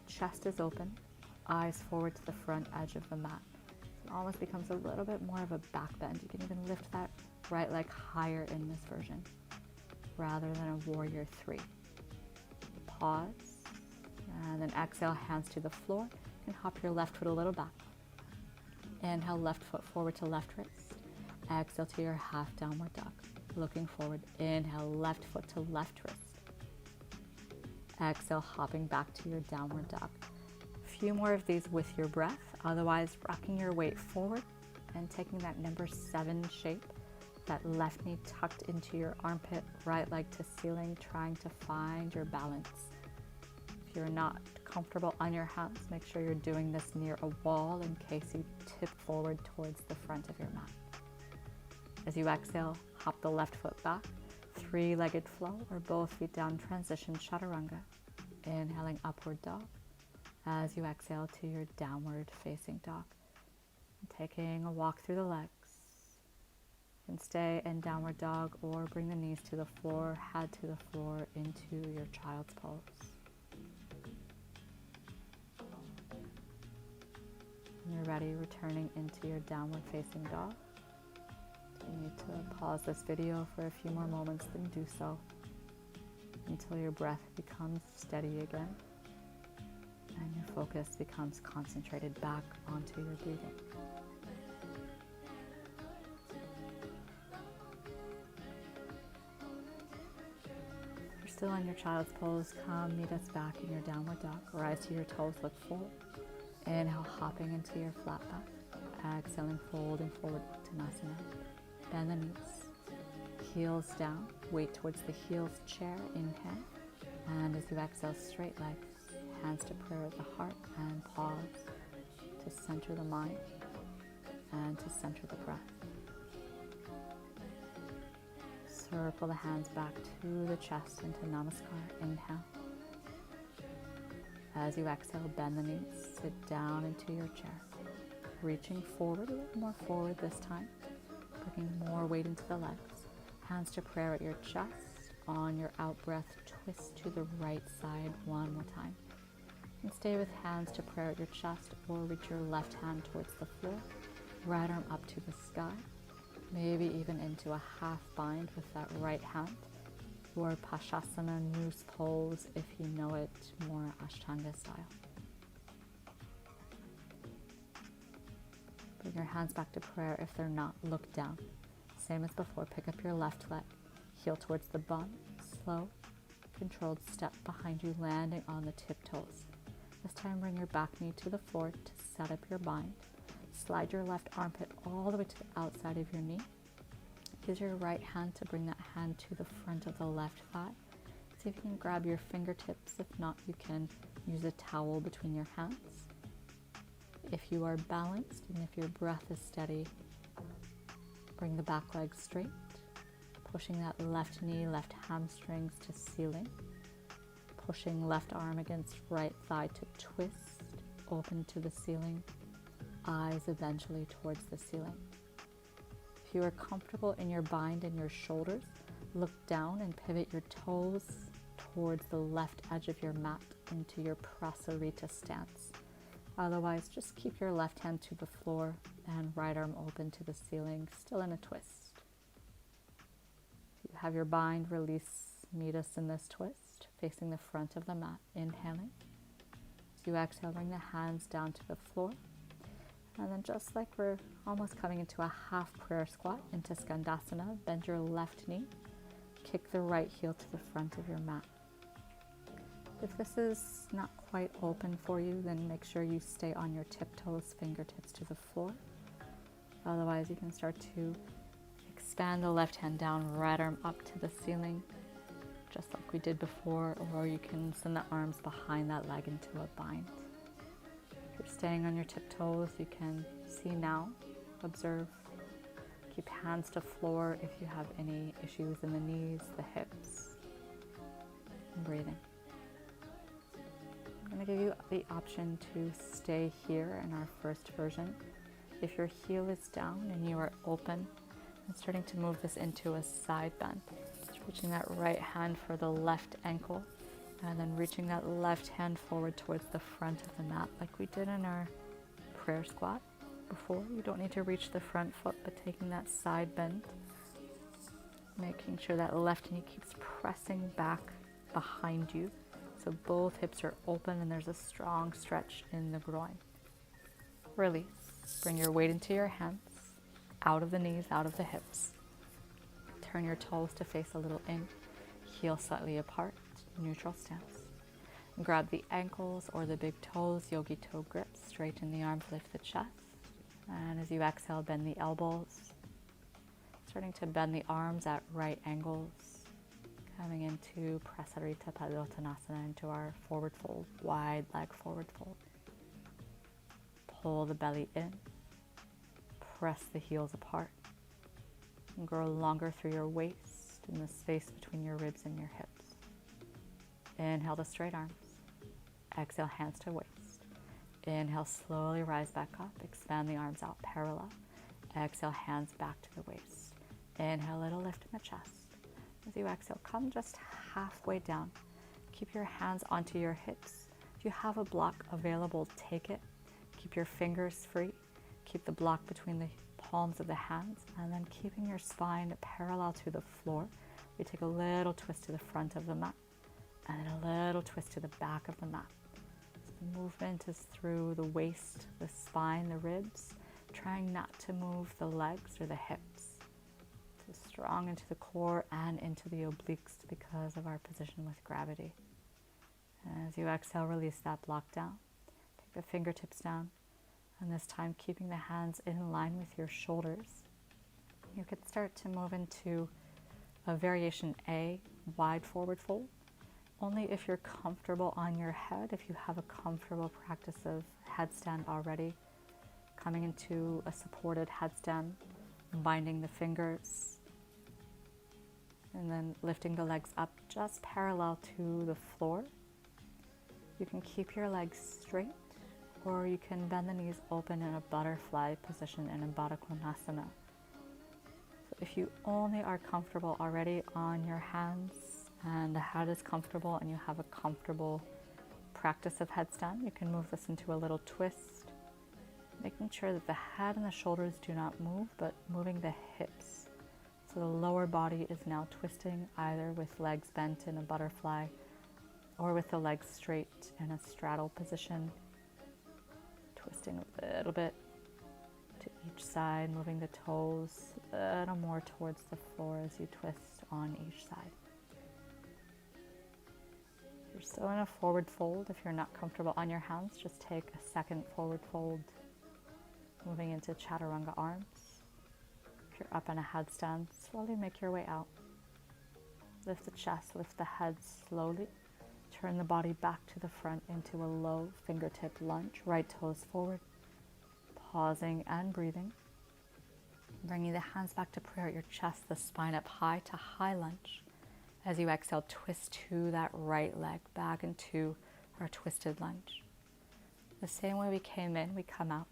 Chest is open, eyes forward to the front edge of the mat. It almost becomes a little bit more of a back bend. You can even lift that right leg higher in this version rather than a warrior 3. Pause, and then exhale, hands to the floor. You can hop your left foot a little back. Inhale, left foot forward to left wrist. Exhale to your half downward dog. Looking forward, inhale, left foot to left wrist. Exhale, hopping back to your downward dog. A few more of these with your breath, otherwise rocking your weight forward and taking that number 7 shape. That left knee tucked into your armpit, right leg to ceiling, trying to find your balance. If you're not comfortable on your hands, make sure you're doing this near a wall in case you tip forward towards the front of your mat. As you exhale, hop the left foot back, 3-legged flow or both feet down, transition chaturanga. Inhaling upward dog as you exhale to your downward facing dog. Taking a walk through the legs. You can stay in downward dog or bring the knees to the floor, head to the floor into your child's pose. When you're ready, returning into your downward facing dog. If you need to pause this video for a few more moments, then do so until your breath becomes steady again and your focus becomes concentrated back onto your breathing. Still in your child's pose, come meet us back in your downward dog. Rise to your toes, look forward. Inhale, hopping into your flat back. Exhaling, folding forward, Uttanasana. Bend the knees, heels down, weight towards the heels chair, inhale. And as you exhale, straight legs, hands to prayer at the heart, and pause to center the mind and to center the breath. Circle the hands back to the chest into Namaskar. Inhale. As you exhale, bend the knees, sit down into your chair. Reaching forward, a little more forward this time. Bringing more weight into the legs. Hands to prayer at your chest. On your out breath, twist to the right side one more time. And stay with hands to prayer at your chest or reach your left hand towards the floor. Right arm up to the sky. Maybe even into a half bind with that right hand, or Pashasana noose pose if you know it, more Ashtanga style. Bring your hands back to prayer. If they're not, look down. Same as before, pick up your left leg, heel towards the bum, slow, controlled step behind you, landing on the tiptoes. This time bring your back knee to the floor to set up your bind. Slide your left armpit all the way to the outside of your knee. Use your right hand to bring that hand to the front of the left thigh. See if you can grab your fingertips. If not, you can use a towel between your hands. If you are balanced and if your breath is steady, bring the back leg straight, pushing that left knee, left hamstrings to ceiling, pushing left arm against right thigh to twist, open to the ceiling. Eyes eventually towards the ceiling. If you are comfortable in your bind and your shoulders, look down and pivot your toes towards the left edge of your mat into your Prasarita stance. Otherwise, just keep your left hand to the floor and right arm open to the ceiling, still in a twist. If you have your bind, release, meet us in this twist, facing the front of the mat, inhaling. As you exhale, bring the hands down to the floor. And then just like we're almost coming into a half prayer squat into Skandasana, bend your left knee, kick the right heel to the front of your mat. If this is not quite open for you, then make sure you stay on your tiptoes, fingertips to the floor. Otherwise, you can start to expand the left hand down, right arm up to the ceiling, just like we did before, or you can send the arms behind that leg into a bind. If you're staying on your tiptoes, you can see now, observe, keep hands to floor if you have any issues in the knees, the hips, and breathing. going to give you the option to stay here in our first version. If your heel is down and you are open, and starting to move this into a side bend. Just reaching that right hand for the left ankle, and then reaching that left hand forward towards the front of the mat like we did in our prayer squat before. You don't need to reach the front foot, but taking that side bend, making sure that left knee keeps pressing back behind you. So both hips are open and there's a strong stretch in the groin. Release. Bring your weight into your hands, out of the knees, out of the hips. Turn your toes to face a little in, heel slightly apart, neutral stance. Grab the ankles or the big toes, yogi toe grip, straighten the arms, lift the chest. And as you exhale, bend the elbows. Starting to bend the arms at right angles. Coming into Prasarita Padottanasana, into our forward fold, wide leg forward fold. Pull the belly in. Press the heels apart. And grow longer through your waist in the space between your ribs and your hips. Inhale to straight arms. Exhale, hands to waist. Inhale, slowly rise back up. Expand the arms out parallel. Exhale, hands back to the waist. Inhale, little lift in the chest. As you exhale, come just halfway down. Keep your hands onto your hips. If you have a block available, take it. Keep your fingers free. Keep the block between the palms of the hands, and then keeping your spine parallel to the floor. We take a little twist to the front of the mat, and then a little twist to the back of the mat. So the movement is through the waist, the spine, the ribs, trying not to move the legs or the hips. So strong into the core and into the obliques because of our position with gravity. As you exhale, release that block down. Take the fingertips down. And this time, keeping the hands in line with your shoulders. You could start to move into a variation A, wide forward fold. Only if you're comfortable on your head, if you have a comfortable practice of headstand already. Coming into a supported headstand, binding the fingers. And then lifting the legs up just parallel to the floor. You can keep your legs straight, or you can bend the knees open in a butterfly position in a Baddha Konasana. So if you only are comfortable already on your hands and the head is comfortable and you have a comfortable practice of headstand, you can move this into a little twist, making sure that the head and the shoulders do not move, but moving the hips. So the lower body is now twisting either with legs bent in a butterfly or with the legs straight in a straddle position. Twisting a little bit to each side, moving the toes a little more towards the floor as you twist on each side. If you're still in a forward fold, if you're not comfortable on your hands, just take a second forward fold, moving into Chaturanga arms. If you're up in a headstand, slowly make your way out. Lift the chest, lift the head slowly. Turn the body back to the front into a low fingertip lunge, right toes forward, pausing and breathing. Bringing the hands back to prayer at your chest, the spine up high to high lunge. As you exhale, twist to that right leg back into our twisted lunge. The same way we came in, we come out,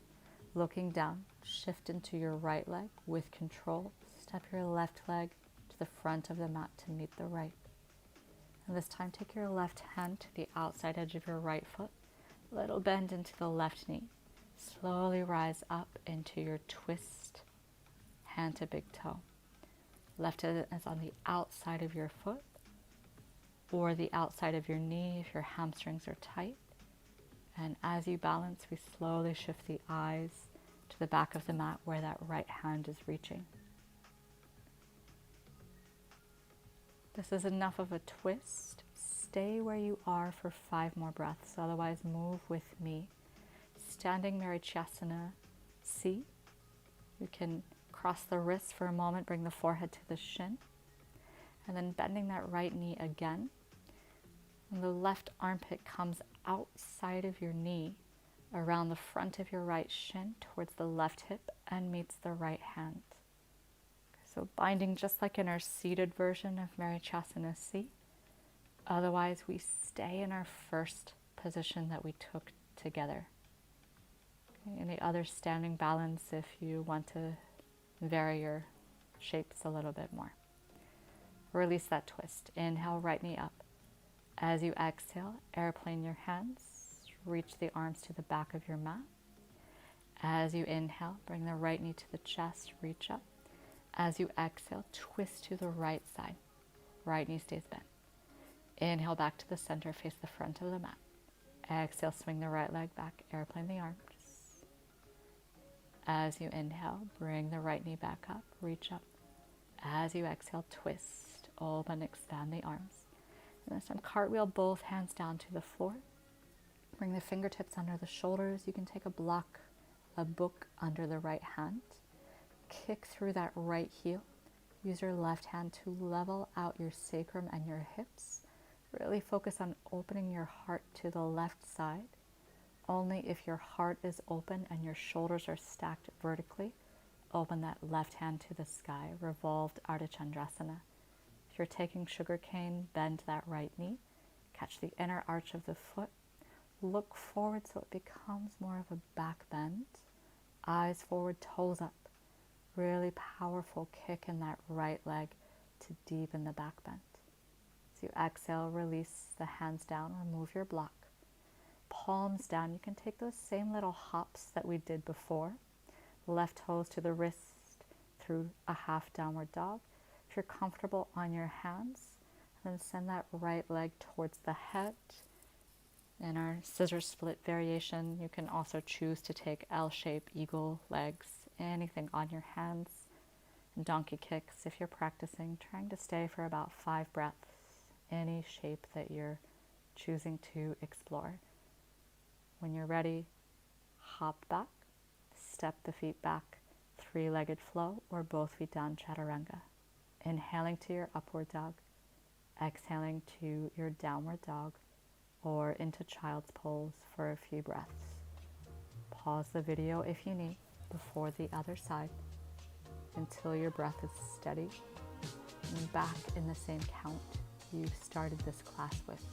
looking down, shift into your right leg with control. Step your left leg to the front of the mat to meet the right. And this time, take your left hand to the outside edge of your right foot. Little bend into the left knee. Slowly rise up into your twist, hand to big toe. Left hand is on the outside of your foot or the outside of your knee if your hamstrings are tight. And as you balance, we slowly shift the eyes to the back of the mat where that right hand is reaching. This is enough of a twist. Stay where you are for 5 more breaths, otherwise move with me. Standing Marichasana C. You can cross the wrists for a moment, bring the forehead to the shin, and then bending that right knee again. And the left armpit comes outside of your knee, around the front of your right shin towards the left hip and meets the right hand. So binding just like in our seated version of Marichasana C. Otherwise, we stay in our first position that we took together. Okay, any other standing balance if you want to vary your shapes a little bit more. Release that twist. Inhale, right knee up. As you exhale, airplane your hands. Reach the arms to the back of your mat. As you inhale, bring the right knee to the chest, reach up. As you exhale, twist to the right side. Right knee stays bent. Inhale back to the center, face the front of the mat. Exhale, swing the right leg back, airplane the arms. As you inhale, bring the right knee back up, reach up. As you exhale, twist, open, expand the arms. And this time, cartwheel both hands down to the floor. Bring the fingertips under the shoulders. You can take a book under the right hand. Kick through that right heel. Use your left hand to level out your sacrum and your hips. Really focus on opening your heart to the left side. Only if your heart is open and your shoulders are stacked vertically, open that left hand to the sky, revolved Ardha Chandrasana. If you're taking sugarcane, bend that right knee. Catch the inner arch of the foot. Look forward so it becomes more of a back bend. Eyes forward, toes up. Really powerful kick in that right leg to deepen the back bend. As you exhale, release the hands down, remove your block. Palms down. You can take those same little hops that we did before. Left toes to the wrist through a half downward dog. If you're comfortable on your hands, then send that right leg towards the head. In our scissor split variation, you can also choose to take L-shape, eagle, legs, anything on your hands. And donkey kicks if you're practicing, trying to stay for about 5 breaths, any shape that you're choosing to explore. When you're ready, hop back, step the feet back, 3-legged flow, or both feet down, chaturanga. Inhaling to your upward dog, exhaling to your downward dog, or into child's pose for a few breaths. Pause the video if you need before the other side until your breath is steady and back in the same count you started this class with.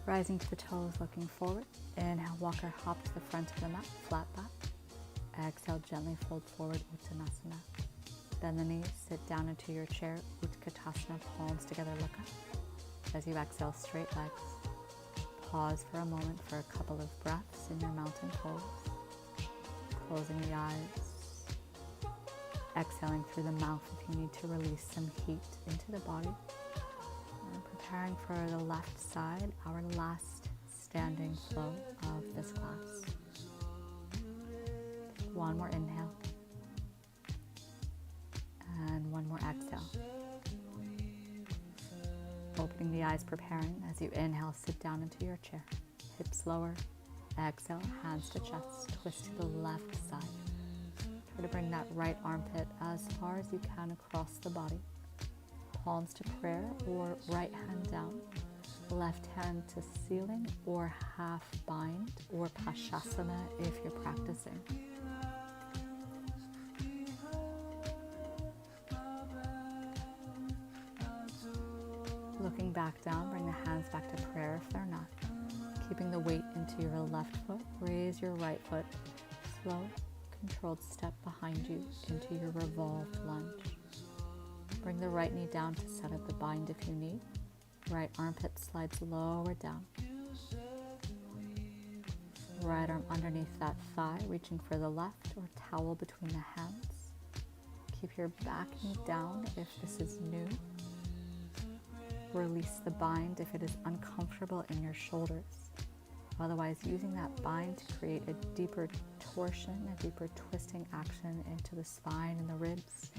Rising to the toes, looking forward. Inhale, walker hop to the front of the mat, flat back. Exhale, gently fold forward, Uttanasana. Bend the knees, sit down into your chair, Utkatasana, palms together, look up. As you exhale, straight legs. Pause for a moment for a couple of breaths in your mountain pose. Closing the eyes. Exhaling through the mouth if you need to release some heat into the body. And preparing for the left side, our last standing flow of this class. One more inhale. And one more exhale. Opening the eyes, preparing. As you inhale, sit down into your chair. Hips lower. Exhale, hands to chest. Twist to the left side. Try to bring that right armpit as far as you can across the body. Palms to prayer or right hand down. Left hand to ceiling or half bind or Pashasana if you're practicing. Looking back down, bring the hands back to prayer if they're not. Keeping the weight into your left foot, raise your right foot. Slow, controlled step behind you into your revolved lunge. Bring the right knee down to set up the bind if you need. Right armpit slides lower down. Right arm underneath that thigh, reaching for the left or towel between the hands. Keep your back knee down if this is new. Release the bind if it is uncomfortable in your shoulders. Otherwise, using that bind to create a deeper torsion, a deeper twisting action into the spine and the ribs.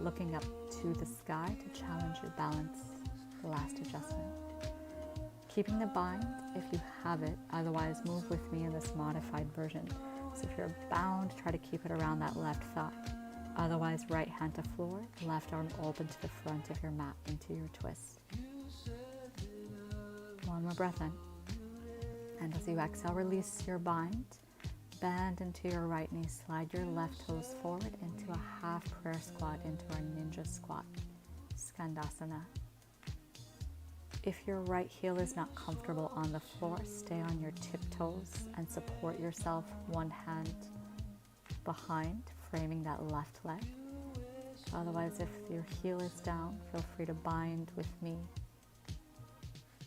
Looking up to the sky to challenge your balance, the last adjustment. Keeping the bind if you have it, otherwise move with me in this modified version. So if you're bound, try to keep it around that left thigh. Otherwise, right hand to floor, left arm open to the front of your mat into your twist. One more breath in. And as you exhale, release your bind. Bend into your right knee, slide your left toes forward into a half prayer squat, into our ninja squat, Skandasana. If your right heel is not comfortable on the floor, stay on your tiptoes and support yourself one hand behind, framing that left leg. Otherwise, if your heel is down, feel free to bind with me.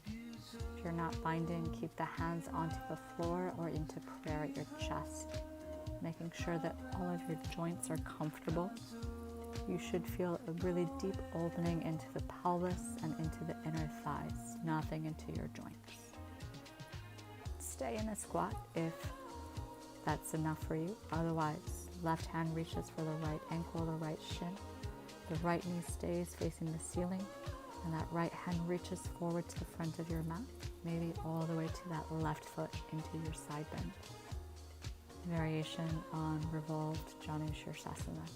If you're not binding, keep the hands onto the floor or into prayer at your chest, making sure that all of your joints are comfortable. You should feel a really deep opening into the pelvis and into the inner thighs, nothing into your joints. Stay in a squat if that's enough for you. Otherwise, left hand reaches for the right ankle, the right shin. The right knee stays facing the ceiling, and that right hand reaches forward to the front of your mat, maybe all the way to that left foot into your side bend. Variation on revolved Janu Shirshasana.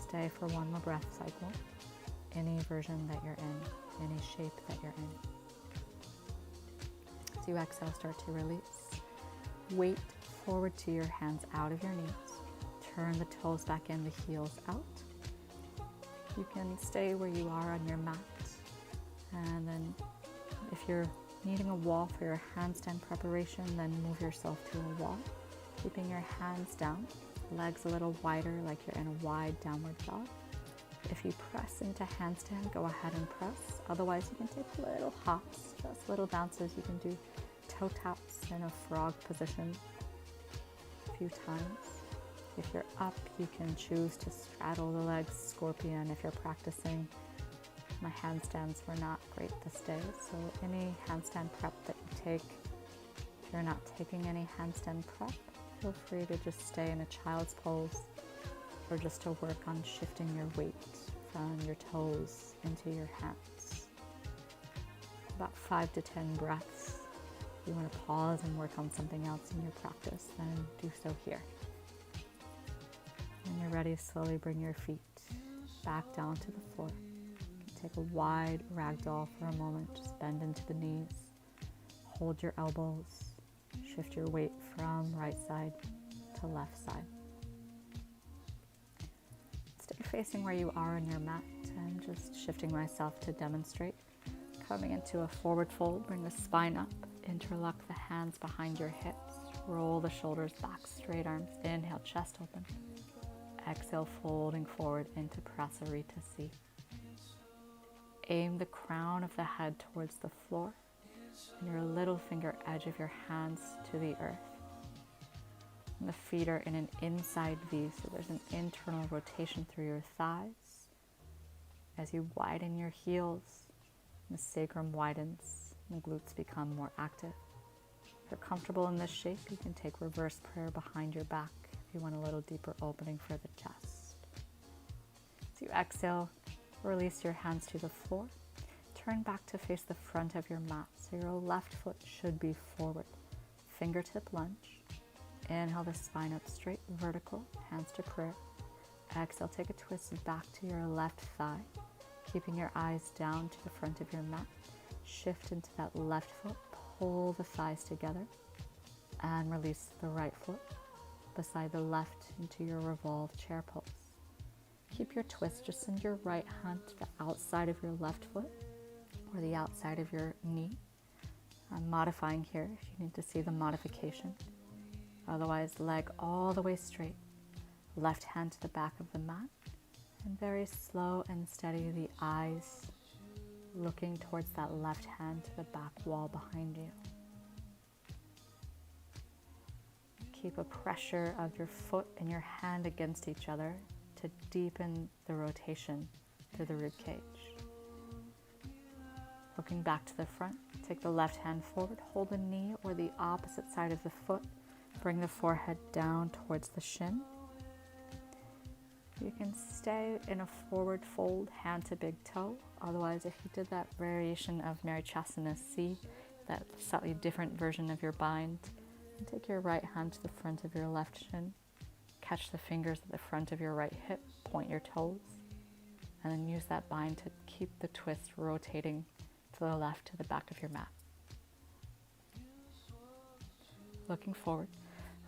Stay for one more breath cycle, any version that you're in, any shape that you're in. As you exhale, start to release. Weight forward to your hands out of your knees. Turn the toes back in, the heels out. You can stay where you are on your mat. And then if you're needing a wall for your handstand preparation, then move yourself to a wall, keeping your hands down, legs a little wider like you're in a wide downward dog. If you press into handstand, go ahead and press. Otherwise, you can take little hops, just little bounces. You can do toe taps in a frog position a few times. If you're up, you can choose to straddle the legs, scorpion. If you're practicing, my handstands were not great this day, so any handstand prep that you take, if you're not taking any handstand prep, feel free to just stay in a child's pose or just to work on shifting your weight from your toes into your hands. About 5 to 10 breaths. If you want to pause and work on something else in your practice, then do so here. When you're ready, slowly bring your feet back down to the floor. You can take a wide ragdoll for a moment. Just bend into the knees. Hold your elbows. Shift your weight from right side to left side. Stay facing where you are on your mat. I'm just shifting myself to demonstrate. Coming into a forward fold, bring the spine up. Interlock the hands behind your hips. Roll the shoulders back, straight arms. Inhale, chest open. Exhale, folding forward into Prasarita C. Aim the crown of the head towards the floor and your little finger edge of your hands to the earth. And the feet are in an inside V, so there's an internal rotation through your thighs. As you widen your heels, the sacrum widens and the glutes become more active. If you're comfortable in this shape, you can take reverse prayer behind your back if you want a little deeper opening for the chest. As you exhale, release your hands to the floor. Turn back to face the front of your mat, so your left foot should be forward. Fingertip lunge. Inhale the spine up straight, vertical, hands to prayer. Exhale, take a twist back to your left thigh, keeping your eyes down to the front of your mat. Shift into that left foot, pull the thighs together, and release the right foot beside the left into your revolved chair pose. Keep your twist, just send your right hand to the outside of your left foot or the outside of your knee. I'm modifying here if you need to see the modification. Otherwise, leg all the way straight. Left hand to the back of the mat. And very slow and steady, the eyes looking towards that left hand to the back wall behind you. Keep a pressure of your foot and your hand against each other to deepen the rotation through the rib cage. Looking back to the front, take the left hand forward, hold the knee or the opposite side of the foot. Bring the forehead down towards the shin. You can stay in a forward fold, hand to big toe. Otherwise, if you did that variation of Marichasana C, that slightly different version of your bind, and take your right hand to the front of your left shin. Catch the fingers at the front of your right hip, point your toes, and then use that bind to keep the twist rotating to the left to the back of your mat. Looking forward,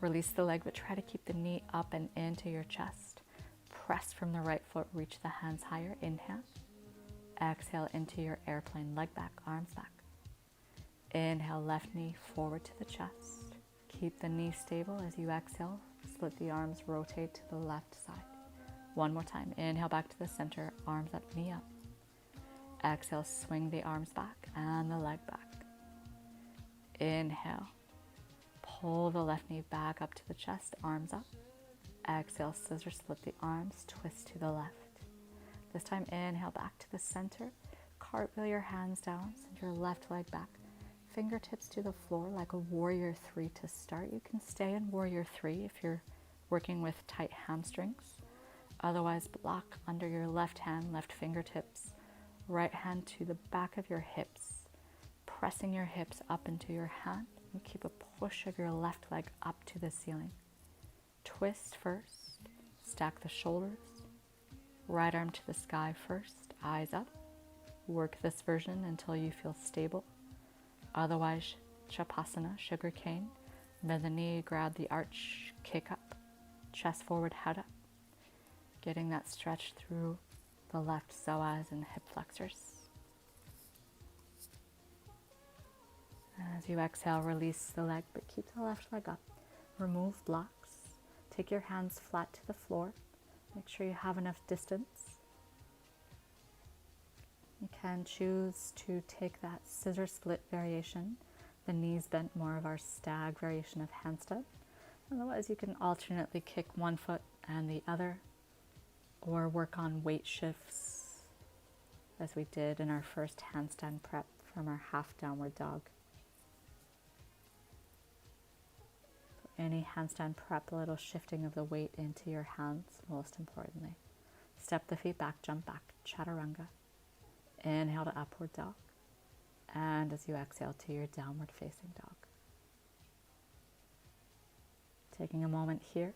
release the leg, but try to keep the knee up and into your chest. Press from the right foot, reach the hands higher, inhale. Exhale into your airplane, leg back, arms back. Inhale, left knee forward to the chest. Keep the knee stable as you exhale. Split the arms, rotate to the left side. One more time. Inhale, back to the center, arms up, knee up. Exhale, swing the arms back and the leg back. Inhale, pull the left knee back up to the chest, arms up. Exhale, scissor split the arms, twist to the left. This time, inhale back to the center. Cartwheel your hands down, send your left leg back. Fingertips to the floor like a warrior 3 to start. You can stay in warrior 3 if you're working with tight hamstrings. Otherwise, block under your left hand, left fingertips. Right hand to the back of your hips, pressing your hips up into your hand, and keep a push of your left leg up to the ceiling. Twist first, stack the shoulders, right arm to the sky first, eyes up. Work this version until you feel stable. Otherwise, Chapasana, sugar cane, bend the knee, grab the arch, kick up, chest forward, head up. Getting that stretch through the left psoas and hip flexors. As you exhale, release the leg, but keep the left leg up. Remove blocks. Take your hands flat to the floor. Make sure you have enough distance. You can choose to take that scissor split variation, the knees bent, more of our stag variation of handstand. Otherwise, you can alternately kick one foot and the other, or work on weight shifts as we did in our first handstand prep from our half downward dog. So any handstand prep, a little shifting of the weight into your hands, most importantly. Step the feet back, jump back, chaturanga. Inhale to upward dog. And as you exhale to your downward facing dog. Taking a moment here,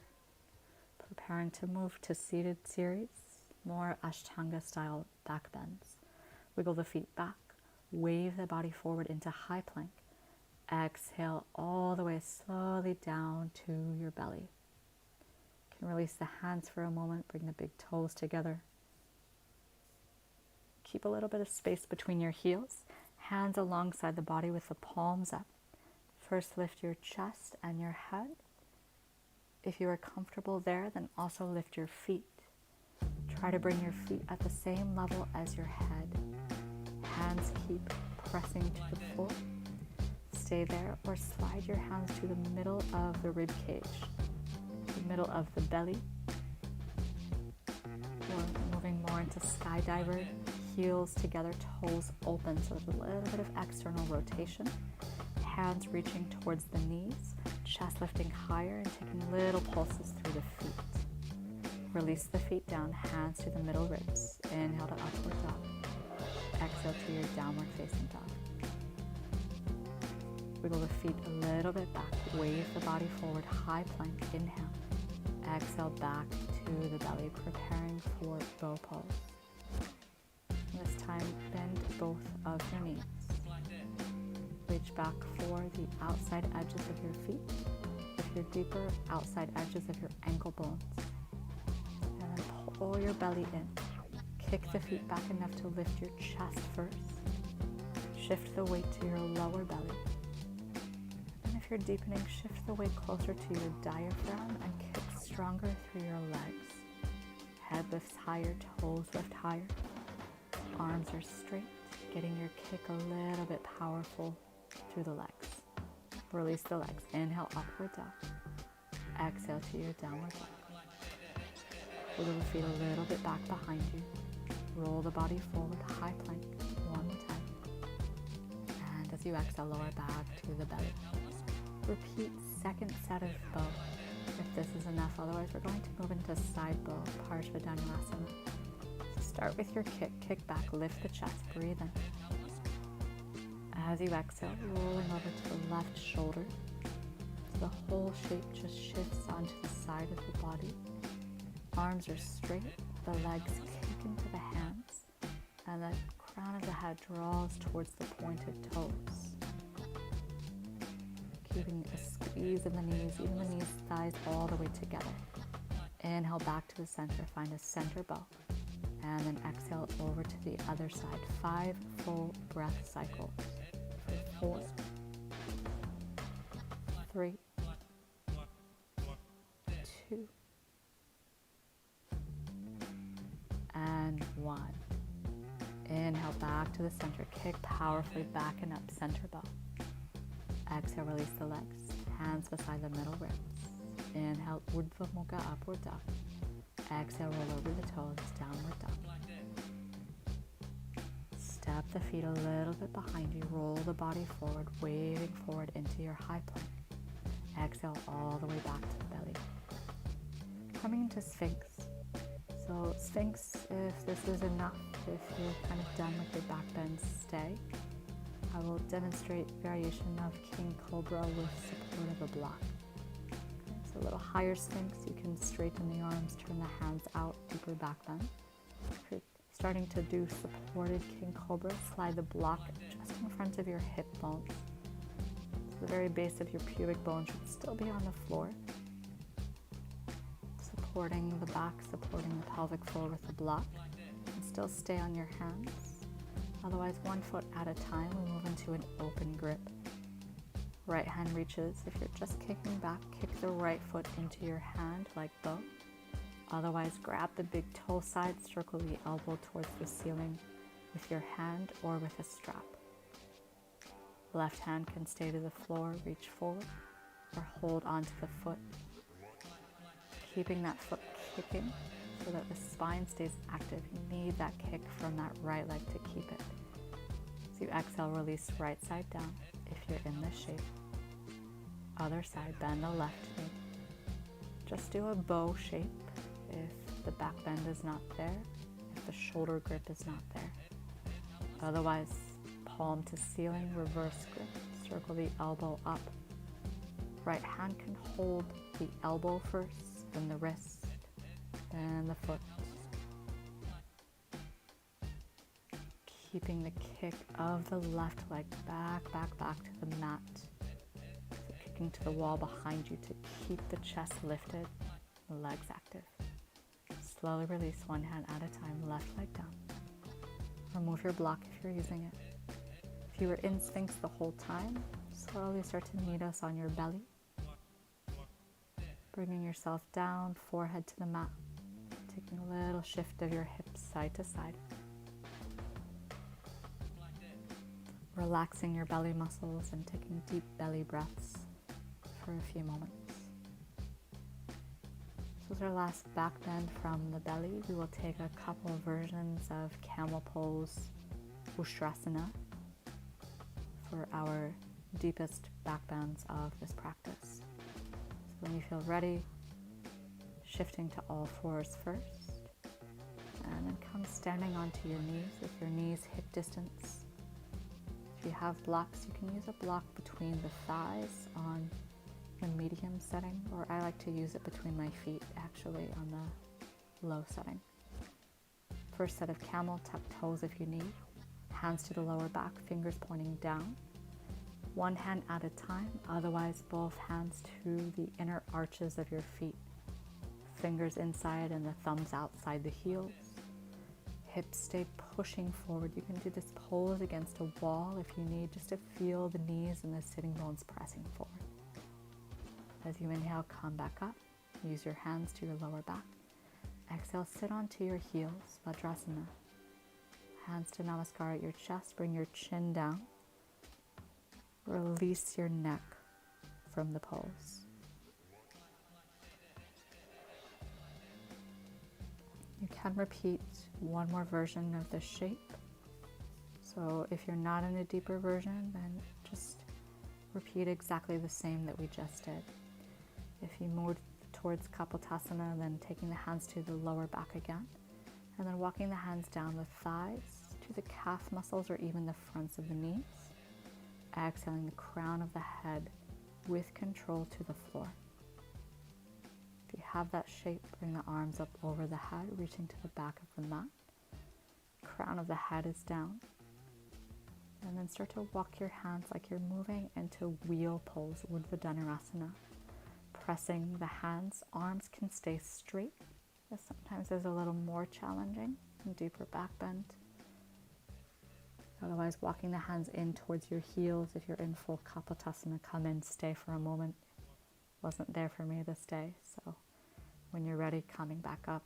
preparing to move to seated series, more Ashtanga style back bends. Wiggle the feet back, wave the body forward into high plank. Exhale all the way slowly down to your belly. You can release the hands for a moment, bring the big toes together. Keep a little bit of space between your heels, hands alongside the body with the palms up. First lift your chest and your head. If you are comfortable there, then also lift your feet. Try to bring your feet at the same level as your head. Hands keep pressing to the floor. Stay there or slide your hands to the middle of the rib cage, the middle of the belly. Or moving more into skydiver, heels together, toes open, so there's a little bit of external rotation. Hands reaching towards the knees, chest lifting higher and taking little pulses through the feet. Release the feet down, hands to the middle ribs. Inhale to upward dog. Exhale to your downward facing dog. Wiggle the feet a little bit back. Wave the body forward, high plank. Inhale. Exhale back to the belly, preparing for bow pose. This time, bend both of your knees. Reach back for the outside edges of your feet. If you're deeper, outside edges of your ankle bones. And then pull your belly in. Kick the feet back enough to lift your chest first. Shift the weight to your lower belly. And if you're deepening, shift the weight closer to your diaphragm and kick stronger through your legs. Head lifts higher, toes lift higher. Arms are straight, getting your kick a little bit powerful through the legs. Release the legs. Inhale, upward dog. Exhale to your downward dog. Wiggle the feet a little bit back behind you. Roll the body forward, high plank. One more time. And as you exhale, lower back to the belly. Repeat second set of bow if this is enough. Otherwise, we're going to move into side bow, Parshvadhanurasana. So start with your kick. Kick back, lift the chest, breathe in. As you exhale, rolling over to the left shoulder. So the whole shape just shifts onto the side of the body. Arms are straight, the legs kick into the hands, and the crown of the head draws towards the pointed toes. Keeping a squeeze in the knees, even the knees, thighs all the way together. Inhale back to the center, find a center bow. And then exhale over to the other side. 5 full breath cycles. 4, 3, 2, and 1. Inhale back to the center. Kick powerfully back and up, center bow. Exhale, release the legs. Hands beside the middle ribs. Inhale, Urdhva Mukha, upward dog. Exhale, roll over the toes, downward dog. Step the feet a little bit behind you. Roll the body forward, waving forward into your high plank. Exhale all the way back to the belly. Coming into Sphinx. So Sphinx, if this is enough, if you're kind of done with your back bend, stay. I will demonstrate variation of King Cobra with support of a block. So a little higher Sphinx, you can straighten the arms, turn the hands out, deeper back bend. If you're starting to do supported King Cobra, slide the block just in front of your hip bones. So the very base of your pubic bone should still be on the floor. Supporting the back, supporting the pelvic floor with the block. And still stay on your hands. Otherwise, 1 foot at a time, we move into an open grip. Right hand reaches. If you're just kicking back, kick the right foot into your hand like bow. Otherwise, grab the big toe side, circle the elbow towards the ceiling with your hand or with a strap. Left hand can stay to the floor, reach forward, or hold onto the foot. Keeping that foot kicking so that the spine stays active. You need that kick from that right leg to keep it. So you exhale, release right side down if you're in this shape. Other side, bend the left knee. Just do a bow shape if the back bend is not there, if the shoulder grip is not there. Otherwise, palm to ceiling, reverse grip. Circle the elbow up. Right hand can hold the elbow first, then the wrist, then the foot. Keeping the kick of the left leg back to the mat. So kicking to the wall behind you to keep the chest lifted, legs active. Slowly release, one hand at a time, left leg down. Remove your block if you're using it. If you were in Sphinx the whole time, slowly start to meet us on your belly. Bringing yourself down, forehead to the mat. Taking a little shift of your hips side to side. Relaxing your belly muscles and taking deep belly breaths for a few moments. This was our last back bend from the belly. We will take a couple of versions of camel pose, Ustrasana, for our deepest back bends of this practice. So when you feel ready, shifting to all fours first, and then come standing onto your knees with your knees hip distance. If you have blocks, you can use a block between the thighs on a medium setting, or I like to use it between my feet actually on the low setting. First set of camel, tuck toes if you need, hands to the lower back, fingers pointing down. One hand at a time, otherwise both hands to the inner arches of your feet. Fingers inside and the thumbs outside the heels. Hips stay pushing forward. You can do this pose against a wall if you need, just to feel the knees and the sitting bones pressing forward. As you inhale, come back up. Use your hands to your lower back. Exhale, sit onto your heels, Vajrasana. Hands to Namaskar at your chest. Bring your chin down. Release your neck from the pose. You can repeat one more version of this shape. So if you're not in a deeper version, then just repeat exactly the same that we just did. If you move towards Kapotasana, then taking the hands to the lower back again, and then walking the hands down the thighs to the calf muscles or even the fronts of the knees. Exhaling the crown of the head with control to the floor. If you have that shape, bring the arms up over the head, reaching to the back of the mat. Crown of the head is down. And then start to walk your hands like you're moving into wheel pose, Urdhva Dhanurasana. Pressing the hands, arms can stay straight. This sometimes is a little more challenging. and deeper back bend. Otherwise, walking the hands in towards your heels. If you're in full Kapotasana, come in, stay for a moment. Wasn't there for me this day, so when you're ready, coming back up.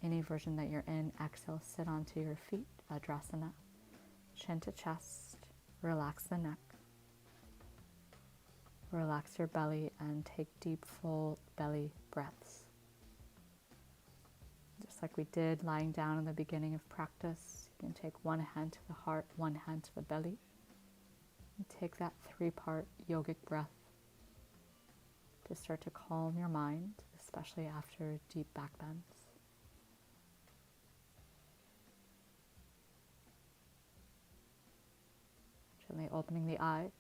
Any version that you're in, exhale, sit onto your feet, Vajrasana. Chin to chest, relax the neck. Relax your belly and take deep, full belly breaths. Just like we did lying down in the beginning of practice, you can take one hand to the heart, one hand to the belly, and take that 3-part yogic breath to start to calm your mind, especially after deep back bends. Gently opening the eyes,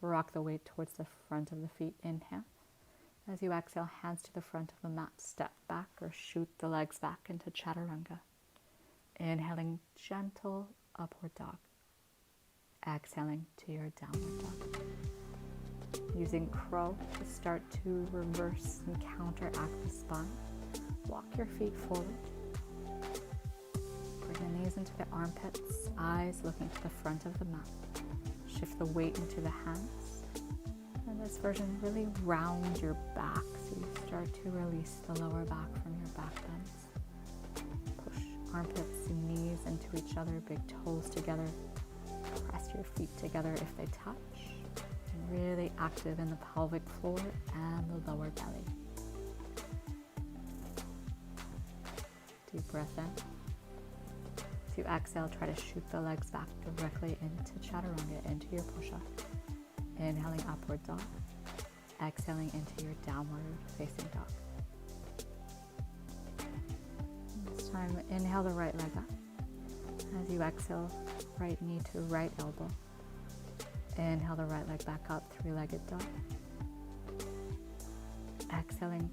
rock the weight towards the front of the feet, inhale. As you exhale, hands to the front of the mat, step back or shoot the legs back into Chaturanga. Inhaling, gentle upward dog. Exhaling to your downward dog. Using crow to start to reverse and counteract the spine. Walk your feet forward. Bring the knees into the armpits, eyes looking to the front of the mat. Shift the weight into the hands. In this version, really round your back so you start to release the lower back from your back bends. Push armpits and knees into each other, big toes together. Press your feet together if they touch. And really active in the pelvic floor and the lower belly. Deep breath in. As you exhale, try to shoot the legs back directly into Chaturanga, into your push-up. Inhaling, upward dog. Exhaling into your downward facing dog. This time, inhale the right leg up. As you exhale, right knee to right elbow. Inhale the right leg back up, 3-legged dog. Exhaling,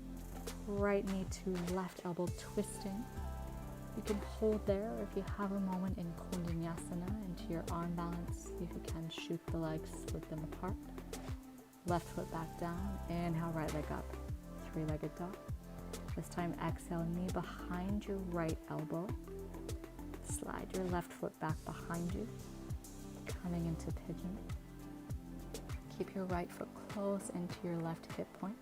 right knee to left elbow, twisting. You can hold there if you have a moment in Vinyasa into your arm balance. If you can, shoot the legs, split them apart. Left foot back down. Inhale, right leg up, 3-legged dog. This time, exhale, knee behind your right elbow. Slide your left foot back behind you, coming into pigeon. Keep your right foot close into your left hip point,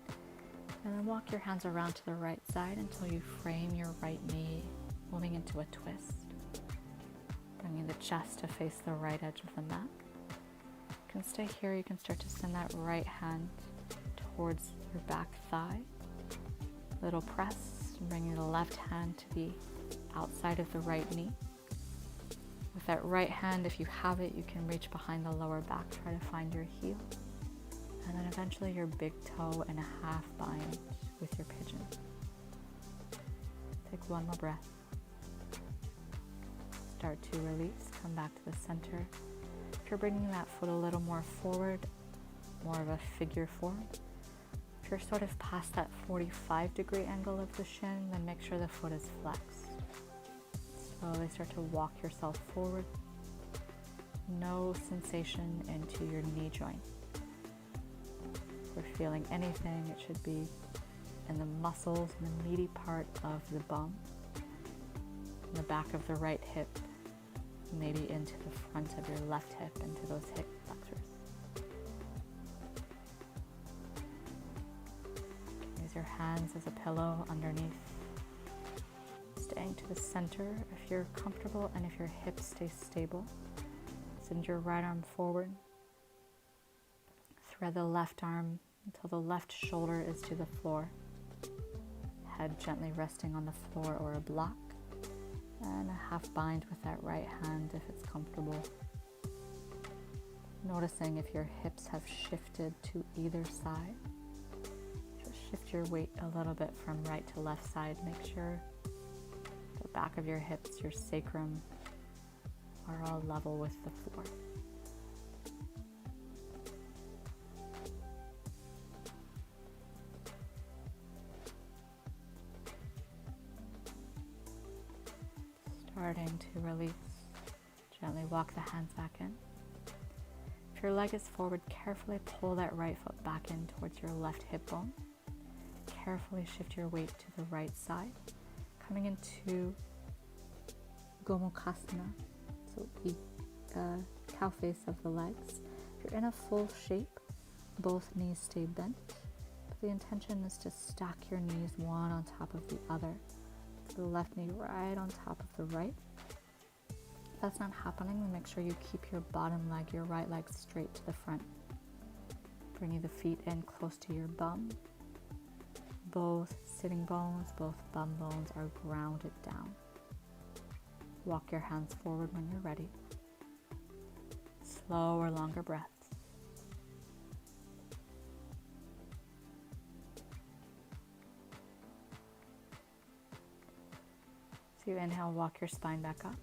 and then walk your hands around to the right side until you frame your right knee, moving into a twist. Bringing the chest to face the right edge of the mat. You can stay here. You can start to send that right hand towards your back thigh. Little press, bringing the left hand to the outside of the right knee. With that right hand, if you have it, you can reach behind the lower back, try to find your heel. And then eventually your big toe and a half bind with your pigeon. Take one more breath. Start to release, come back to the center. If you're bringing that foot a little more forward, more of a figure form. If you're sort of past that 45-degree angle of the shin, then make sure the foot is flexed. Slowly start to walk yourself forward. No sensation into your knee joint. If we're feeling anything, it should be in the muscles and the meaty part of the bum, in the back of the right hip, maybe into the front of your left hip, into those hip flexors. Use your hands as a pillow underneath. Staying to the center if you're comfortable, and if your hips stay stable, send your right arm forward. Thread the left arm until the left shoulder is to the floor. Head gently resting on the floor or a block. And a half bind with that right hand if it's comfortable. Noticing if your hips have shifted to either side. Just shift your weight a little bit from right to left side. Make sure the back of your hips, your sacrum, are all level with the floor. Starting to release. Gently walk the hands back in. If your leg is forward, carefully pull that right foot back in towards your left hip bone. Carefully shift your weight to the right side. Coming into Gomukhasana, so the cow face of the legs. If you're in a full shape, both knees stay bent. But the intention is to stack your knees one on top of the other. So the left knee right on top of the right. If that's not happening, then make sure you keep your bottom leg, your right leg, straight to the front. Bringing the feet in close to your bum. Both sitting bones, both bum bones are grounded down. Walk your hands forward when you're ready. Slower, longer breaths. So you inhale, walk your spine back up.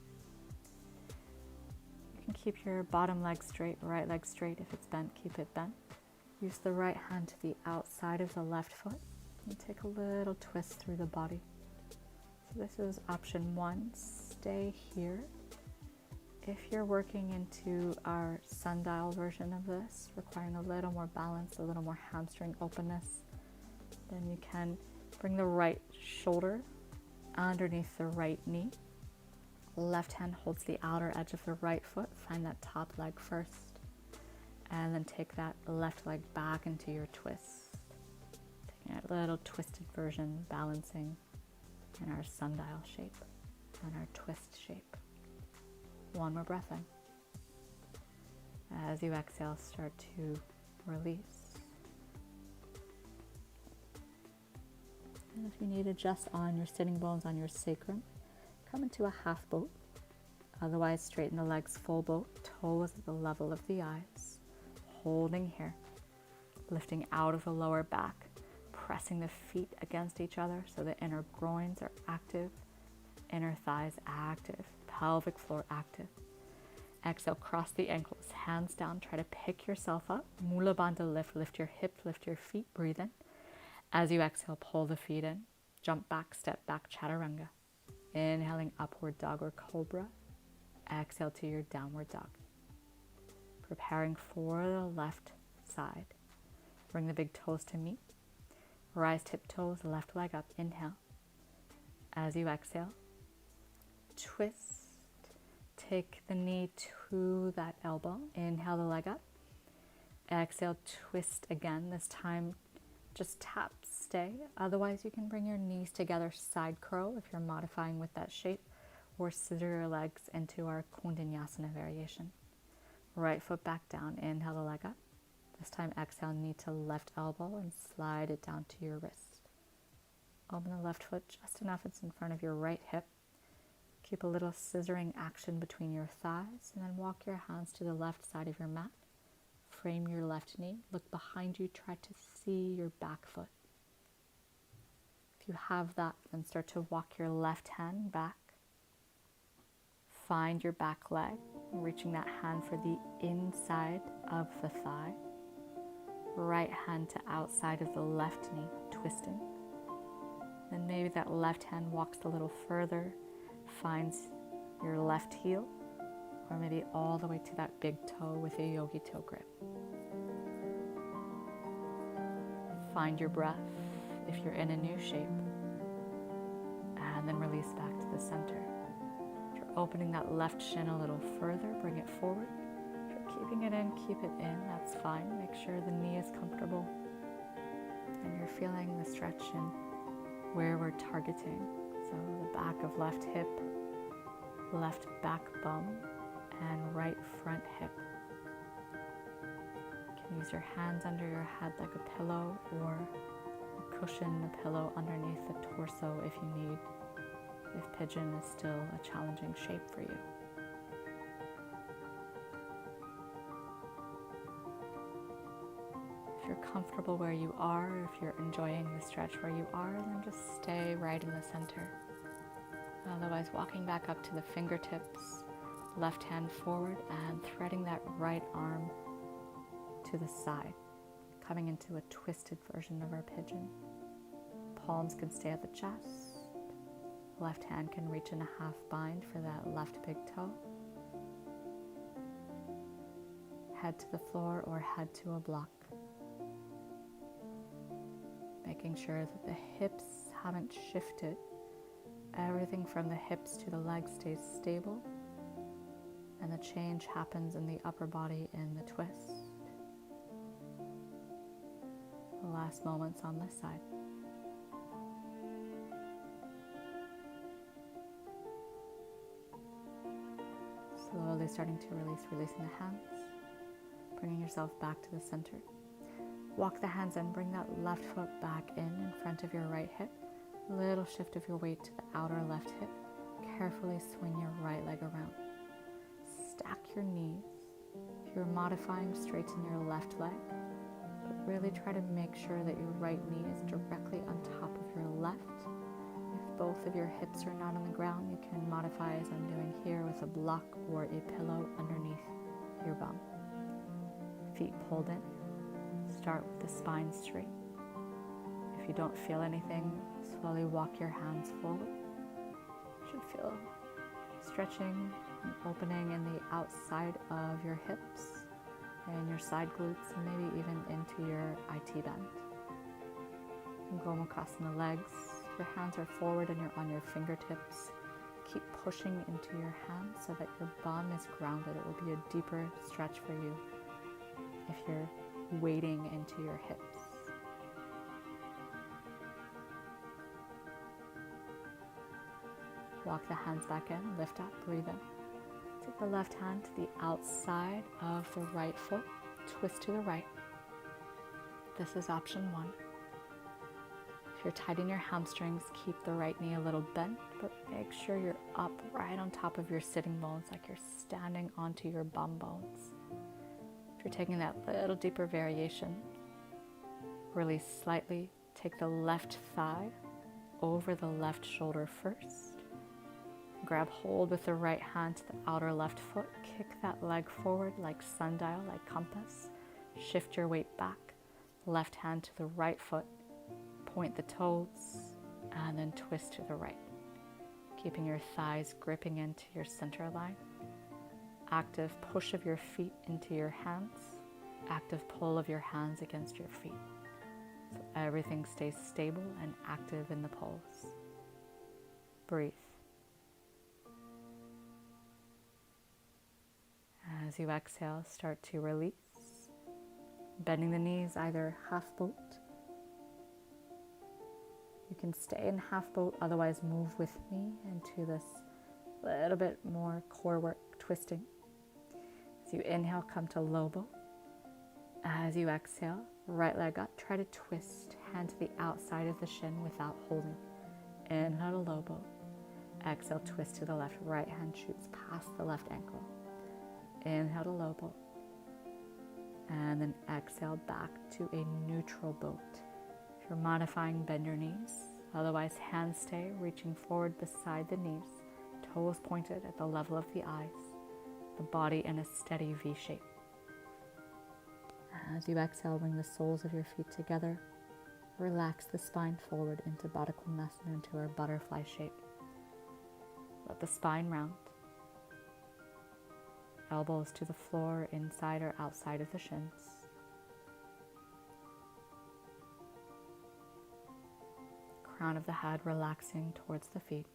You can keep your bottom leg straight, right leg straight. If it's bent, keep it bent. Use the right hand to the outside of the left foot and take a little twist through the body. So this is option 1. Stay here. If you're working into our sundial version of this, requiring a little more balance, a little more hamstring openness, then you can bring the right shoulder underneath the right knee. Left hand holds the outer edge of the right foot. Find that top leg first. And then take that left leg back into your twist. Taking a little twisted version, balancing in our sundial shape and our twist shape. One more breath in. As you exhale, start to release. And if you need to adjust on your sitting bones, on your sacrum, come into a half boat. Otherwise, straighten the legs full boat, toes at the level of the eyes. Holding here, lifting out of the lower back, pressing the feet against each other so the inner groins are active, inner thighs active, pelvic floor active. Exhale, cross the ankles, hands down, try to pick yourself up. Mula Bandha lift, lift your hips, lift your feet, breathe in. As you exhale, pull the feet in, jump back, step back, chaturanga. Inhaling upward dog or cobra. Exhale to your downward dog. Preparing for the left side. Bring the big toes to meet. Rise tiptoes, left leg up, inhale. As you exhale, twist. Take the knee to that elbow. Inhale the leg up. Exhale, twist again. This time, just tap, stay. Otherwise, you can bring your knees together, side curl if you're modifying with that shape, or scissor your legs into our Vinyasa variation. Right foot back down. Inhale the leg up. This time, exhale, knee to left elbow and slide it down to your wrist. Open the left foot just enough it's in front of your right hip. Keep a little scissoring action between your thighs, and then walk your hands to the left side of your mat. Frame your left knee. Look behind you. Try to see your back foot. If you have that, then start to walk your left hand back. Find your back leg, reaching that hand for the inside of the thigh. Right hand to outside of the left knee, twisting. Then maybe that left hand walks a little further, finds your left heel, or maybe all the way to that big toe with a yogi toe grip. Find your breath if you're in a new shape, and then release back to the center. If you're opening that left shin a little further, bring it forward. If you're keeping it in, keep it in, that's fine. Make sure the knee is comfortable and you're feeling the stretch in where we're targeting. So the back of left hip, left back bum, and right front hip. You can use your hands under your head like a pillow, or cushion the pillow underneath the torso if you need, if pigeon is still a challenging shape for you. If you're comfortable where you are, if you're enjoying the stretch where you are, then just stay right in the center. Otherwise, walking back up to the fingertips, left hand forward, and threading that right arm to the side, coming into a twisted version of our pigeon. Palms can stay at the chest. Left hand can reach in a half bind for that left big toe. Head to the floor or head to a block. Making sure that the hips haven't shifted everything from the hips to the legs stays stable, and the change happens in the upper body in the twist. The last moments on this side. Slowly starting to release, releasing the hands, bringing yourself back to the center. Walk the hands in, bring that left foot back in front of your right hip. Little shift of your weight to the outer left hip. Carefully swing your right leg around. Stack your knees. If you're modifying, straighten your left leg, but really try to make sure that your right knee is directly on top of your left. If both of your hips are not on the ground, you can modify as I'm doing here with a block or a pillow underneath your bum. Feet pulled in. Start with the spine straight. If you don't feel anything, slowly walk your hands forward. You should feel stretching and opening in the outside of your hips and your side glutes, and maybe even into your IT band. Gomukhasana legs. Your hands are forward and you're on your fingertips. Keep pushing into your hands so that your bum is grounded. It will be a deeper stretch for you if you're weighting into your hips. Walk the hands back in, lift up, breathe in. Take the left hand to the outside of the right foot, twist to the right. This is option 1. If you're tight in your hamstrings, keep the right knee a little bent, but make sure you're up right on top of your sitting bones, like you're standing onto your bum bones. If you're taking that little deeper variation, release slightly. Take the left thigh over the left shoulder first. Grab hold with the right hand to the outer left foot. Kick that leg forward like sundial, like compass. Shift your weight back. Left hand to the right foot. Point the toes and then twist to the right. Keeping your thighs gripping into your center line. Active push of your feet into your hands. Active pull of your hands against your feet. So everything stays stable and active in the pose. Breathe. As you exhale, start to release. Bending the knees, either half boat. You can stay in half boat, otherwise move with me into this little bit more core work, twisting. As you inhale, come to low boat. As you exhale, right leg up, try to twist, hand to the outside of the shin without holding. Inhale to low boat. Exhale, twist to the left, right hand shoots past the left ankle. Inhale to low boat. And then exhale back to a neutral boat. If you're modifying, bend your knees. Otherwise, hands stay reaching forward beside the knees, toes pointed at the level of the eyes, the body in a steady V shape. As you exhale, bring the soles of your feet together. Relax the spine forward into Baddha Konasana, into our butterfly shape. Let the spine round. Elbows to the floor, inside or outside of the shins. Crown of the head relaxing towards the feet.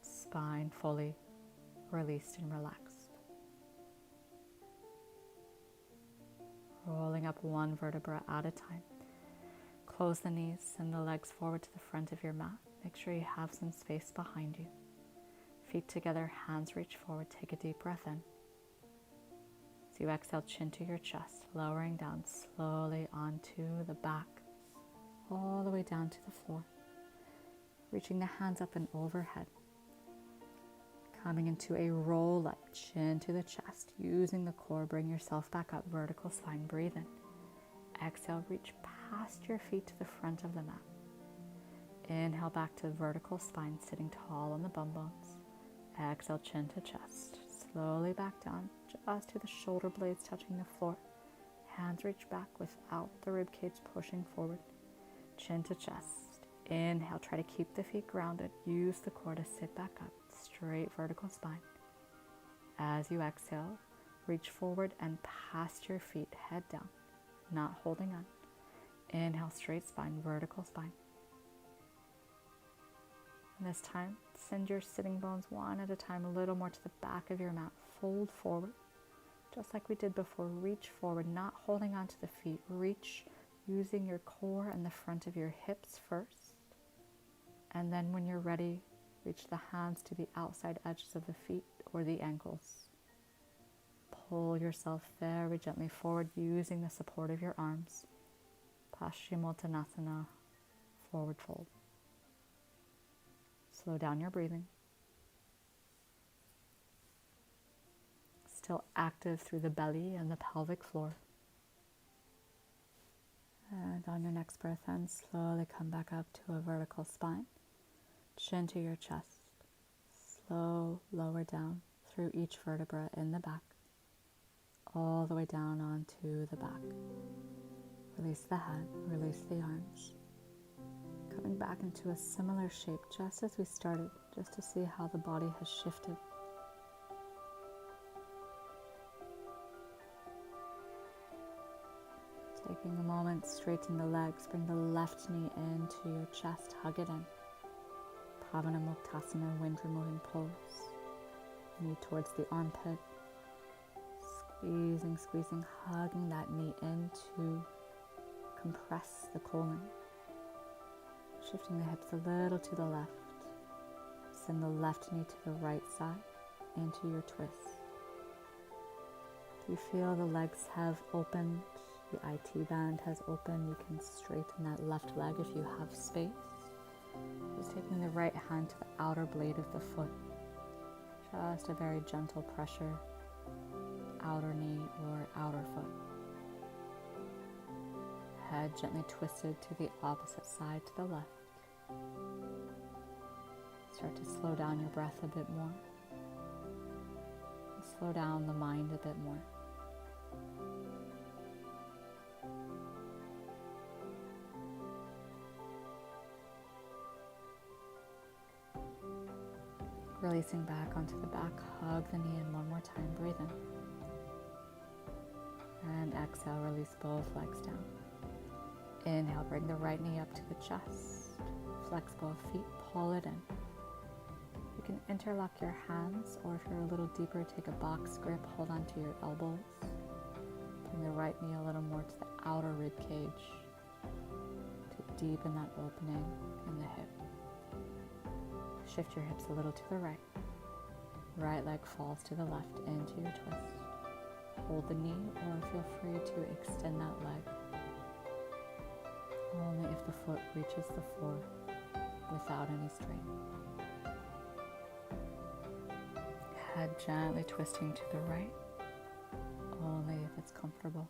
Spine fully released and relaxed. Rolling up one vertebra at a time. Close the knees, send the legs forward to the front of your mat. Make sure you have some space behind you. Feet together, hands reach forward, take a deep breath in. As you exhale, chin to your chest, lowering down slowly onto the back, all the way down to the floor. Reaching the hands up and overhead. Coming into a roll up, chin to the chest, using the core, bring yourself back up, vertical spine, breathe in. Exhale, reach past your feet to the front of the mat. Inhale back to vertical spine, sitting tall on the bum bones. Exhale, chin to chest. Slowly back down, just to the shoulder blades touching the floor. Hands reach back without the ribcage pushing forward. Chin to chest. Inhale, try to keep the feet grounded. Use the core to sit back up, straight vertical spine. As you exhale, reach forward and past your feet, head down, not holding on. Inhale, straight spine, vertical spine. And this time, send your sitting bones one at a time a little more to the back of your mat. Fold forward, just like we did before. Reach forward, not holding onto the feet. Reach using your core and the front of your hips first. And then when you're ready, reach the hands to the outside edges of the feet or the ankles. Pull yourself very gently forward using the support of your arms. Paschimottanasana, forward fold. Slow down your breathing. Still active through the belly and the pelvic floor. And on your next breath in, slowly come back up to a vertical spine. Chin to your chest. Slow lower down through each vertebra in the back. All the way down onto the back. Release the head, release the arms. Coming back into a similar shape just as we started, just to see how the body has shifted. Taking a moment, straighten the legs, bring the left knee into your chest, hug it in. Pavanamuktasana, wind removing pose. Knee towards the armpit. Squeezing, squeezing, hugging that knee in to compress the colon. Shifting the hips a little to the left. Send the left knee to the right side into your twist. Do you feel the legs have opened? The IT band has opened. You can straighten that left leg if you have space. Just taking the right hand to the outer blade of the foot. Just a very gentle pressure, outer knee or outer foot. Head gently twisted to the opposite side to the left. Start to slow down your breath a bit more. And slow down the mind a bit more. Releasing back onto the back, hug the knee in one more time, breathe in. And exhale, release both legs down. Inhale, bring the right knee up to the chest. Flex both feet, pull it in. You can interlock your hands, or if you're a little deeper, take a box grip, hold onto your elbows. Bring the right knee a little more to the outer rib cage to deepen that opening in the hip. Shift your hips a little to the right. Right leg falls to the left into your twist. Hold the knee, or feel free to extend that leg. Only if the foot reaches the floor without any strain. Head gently twisting to the right, only if it's comfortable.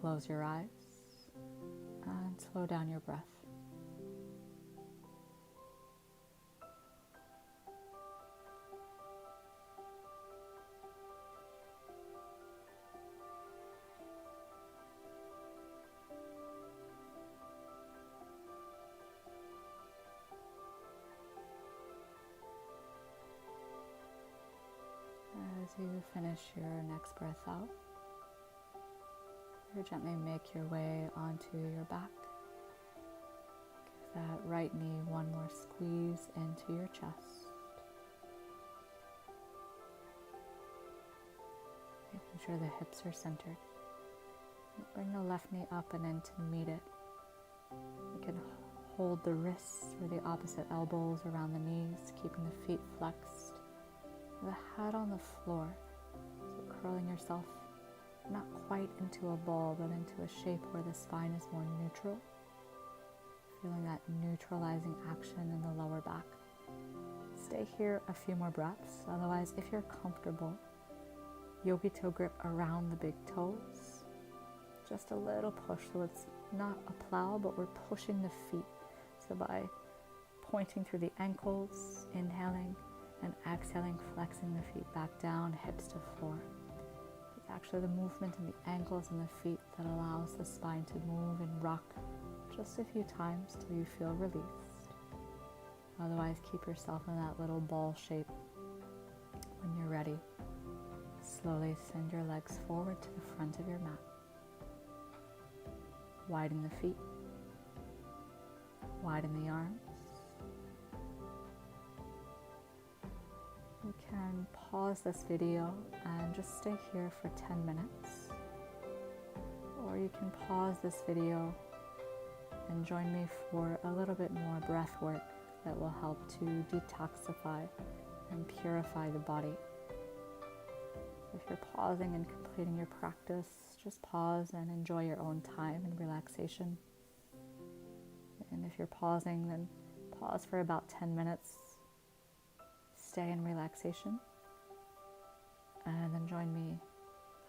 Close your eyes and slow down your breath. As you finish your next breath out, you gently make your way onto your back. Give that right knee one more squeeze into your chest. Making sure the hips are centered. Bring the left knee up and in to meet it. You can hold the wrists or the opposite elbows around the knees, keeping the feet flexed. The head on the floor, so curling yourself not quite into a ball, but into a shape where the spine is more neutral. Feeling that neutralizing action in the lower back. Stay here a few more breaths. Otherwise, if you're comfortable, yogi toe grip around the big toes. Just a little push, so it's not a plow, but we're pushing the feet. So by pointing through the ankles, inhaling, and exhaling, flexing the feet back down, hips to floor. It's actually the movement in the ankles and the feet that allows the spine to move and rock just a few times till you feel released. Otherwise, keep yourself in that little ball shape. When you're ready, slowly send your legs forward to the front of your mat. Widen the feet, widen the arms, You can pause this video and just stay here for 10 minutes. Or you can pause this video and join me for a little bit more breath work that will help to detoxify and purify the body. If you're pausing and completing your practice, just pause and enjoy your own time and relaxation. And if you're pausing, then pause for about 10 minutes. Stay in relaxation. And then join me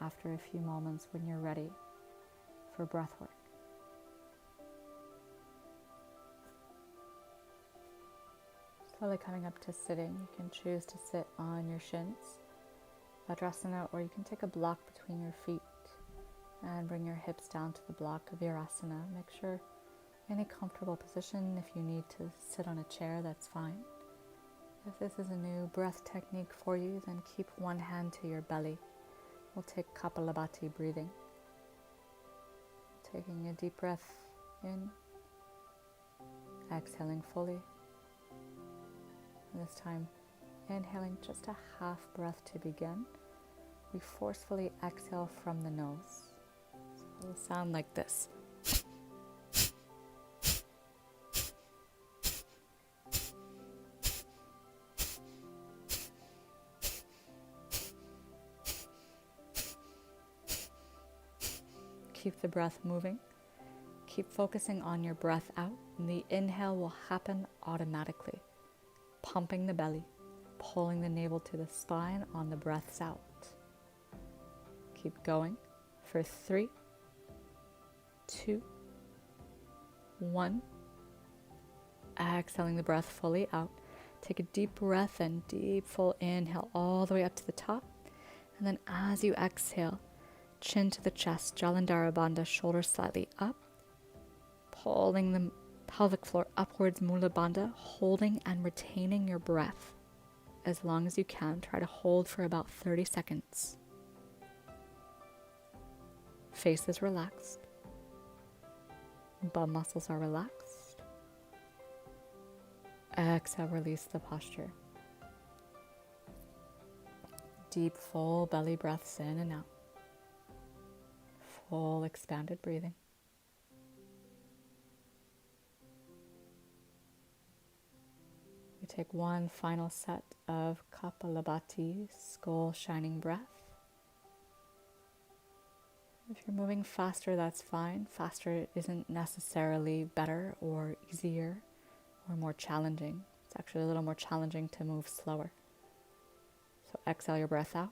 after a few moments when you're ready for breath work. Slowly coming up to sitting, you can choose to sit on your shins, Vajrasana, or you can take a block between your feet and bring your hips down to the block of Virasana. Make sure any comfortable position. If you need to sit on a chair, that's fine. If this is a new breath technique for you, then keep one hand to your belly. We'll take Kapalabhati breathing. Taking a deep breath in, exhaling fully. And this time, inhaling just a half breath to begin. We forcefully exhale from the nose. So it will sound like this. Keep the breath moving. Keep focusing on your breath out, and the inhale will happen automatically. Pumping the belly, pulling the navel to the spine on the breaths out. Keep going for 3, 2, 1. Exhaling the breath fully out. Take a deep breath and deep full inhale all the way up to the top. And then as you exhale, chin to the chest, Jalandhara Bandha, shoulders slightly up. Pulling the pelvic floor upwards, Mula Bandha, holding and retaining your breath as long as you can. Try to hold for about 30 seconds. Face is relaxed. Bum muscles are relaxed. Exhale, release the posture. Deep, full belly breaths in and out. Full expanded breathing. We take one final set of Kapalabhati, skull shining breath. If you're moving faster, that's fine. Faster isn't necessarily better or easier or more challenging. It's actually a little more challenging to move slower. So exhale your breath out.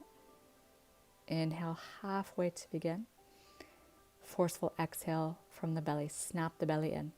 Inhale halfway to begin. Forceful exhale from the belly. Snap the belly in.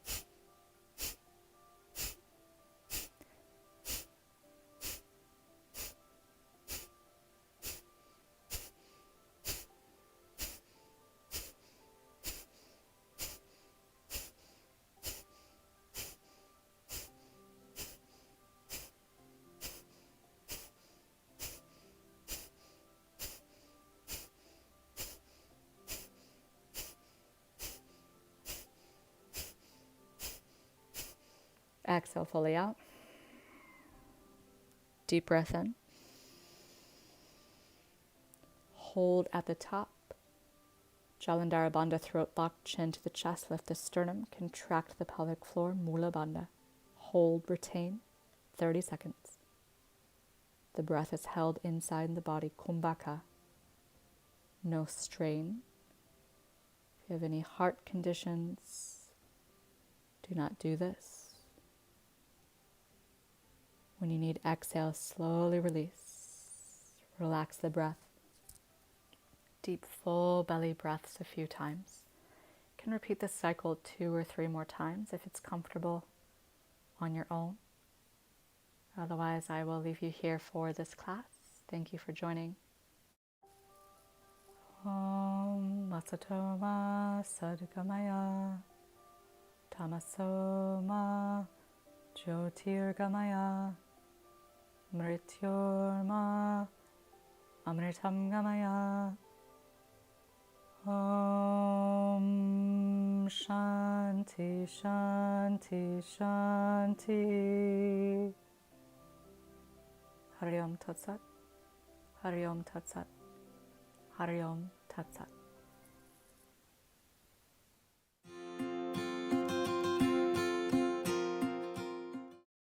Exhale fully out. Deep breath in. Hold at the top. Jalandhara Bandha, throat lock, chin to the chest, lift the sternum, contract the pelvic floor, Mula Bandha. Hold, retain, 30 seconds. The breath is held inside the body, Kumbhaka. No strain. If you have any heart conditions, do not do this. When you need exhale, slowly release. Relax the breath. Deep, full belly breaths a few times. You can repeat this cycle 2 or 3 more times if it's comfortable on your own. Otherwise, I will leave you here for this class. Thank you for joining. Om Masato Ma Sadgamaya Tamaso Ma Jyotirgamaya Mrityorma Amritam Gamaya. Om Shanti Shanti Shanti. Hari Om Tat Sat, Hari Om Tat Sat, Hari Om Tat Sat.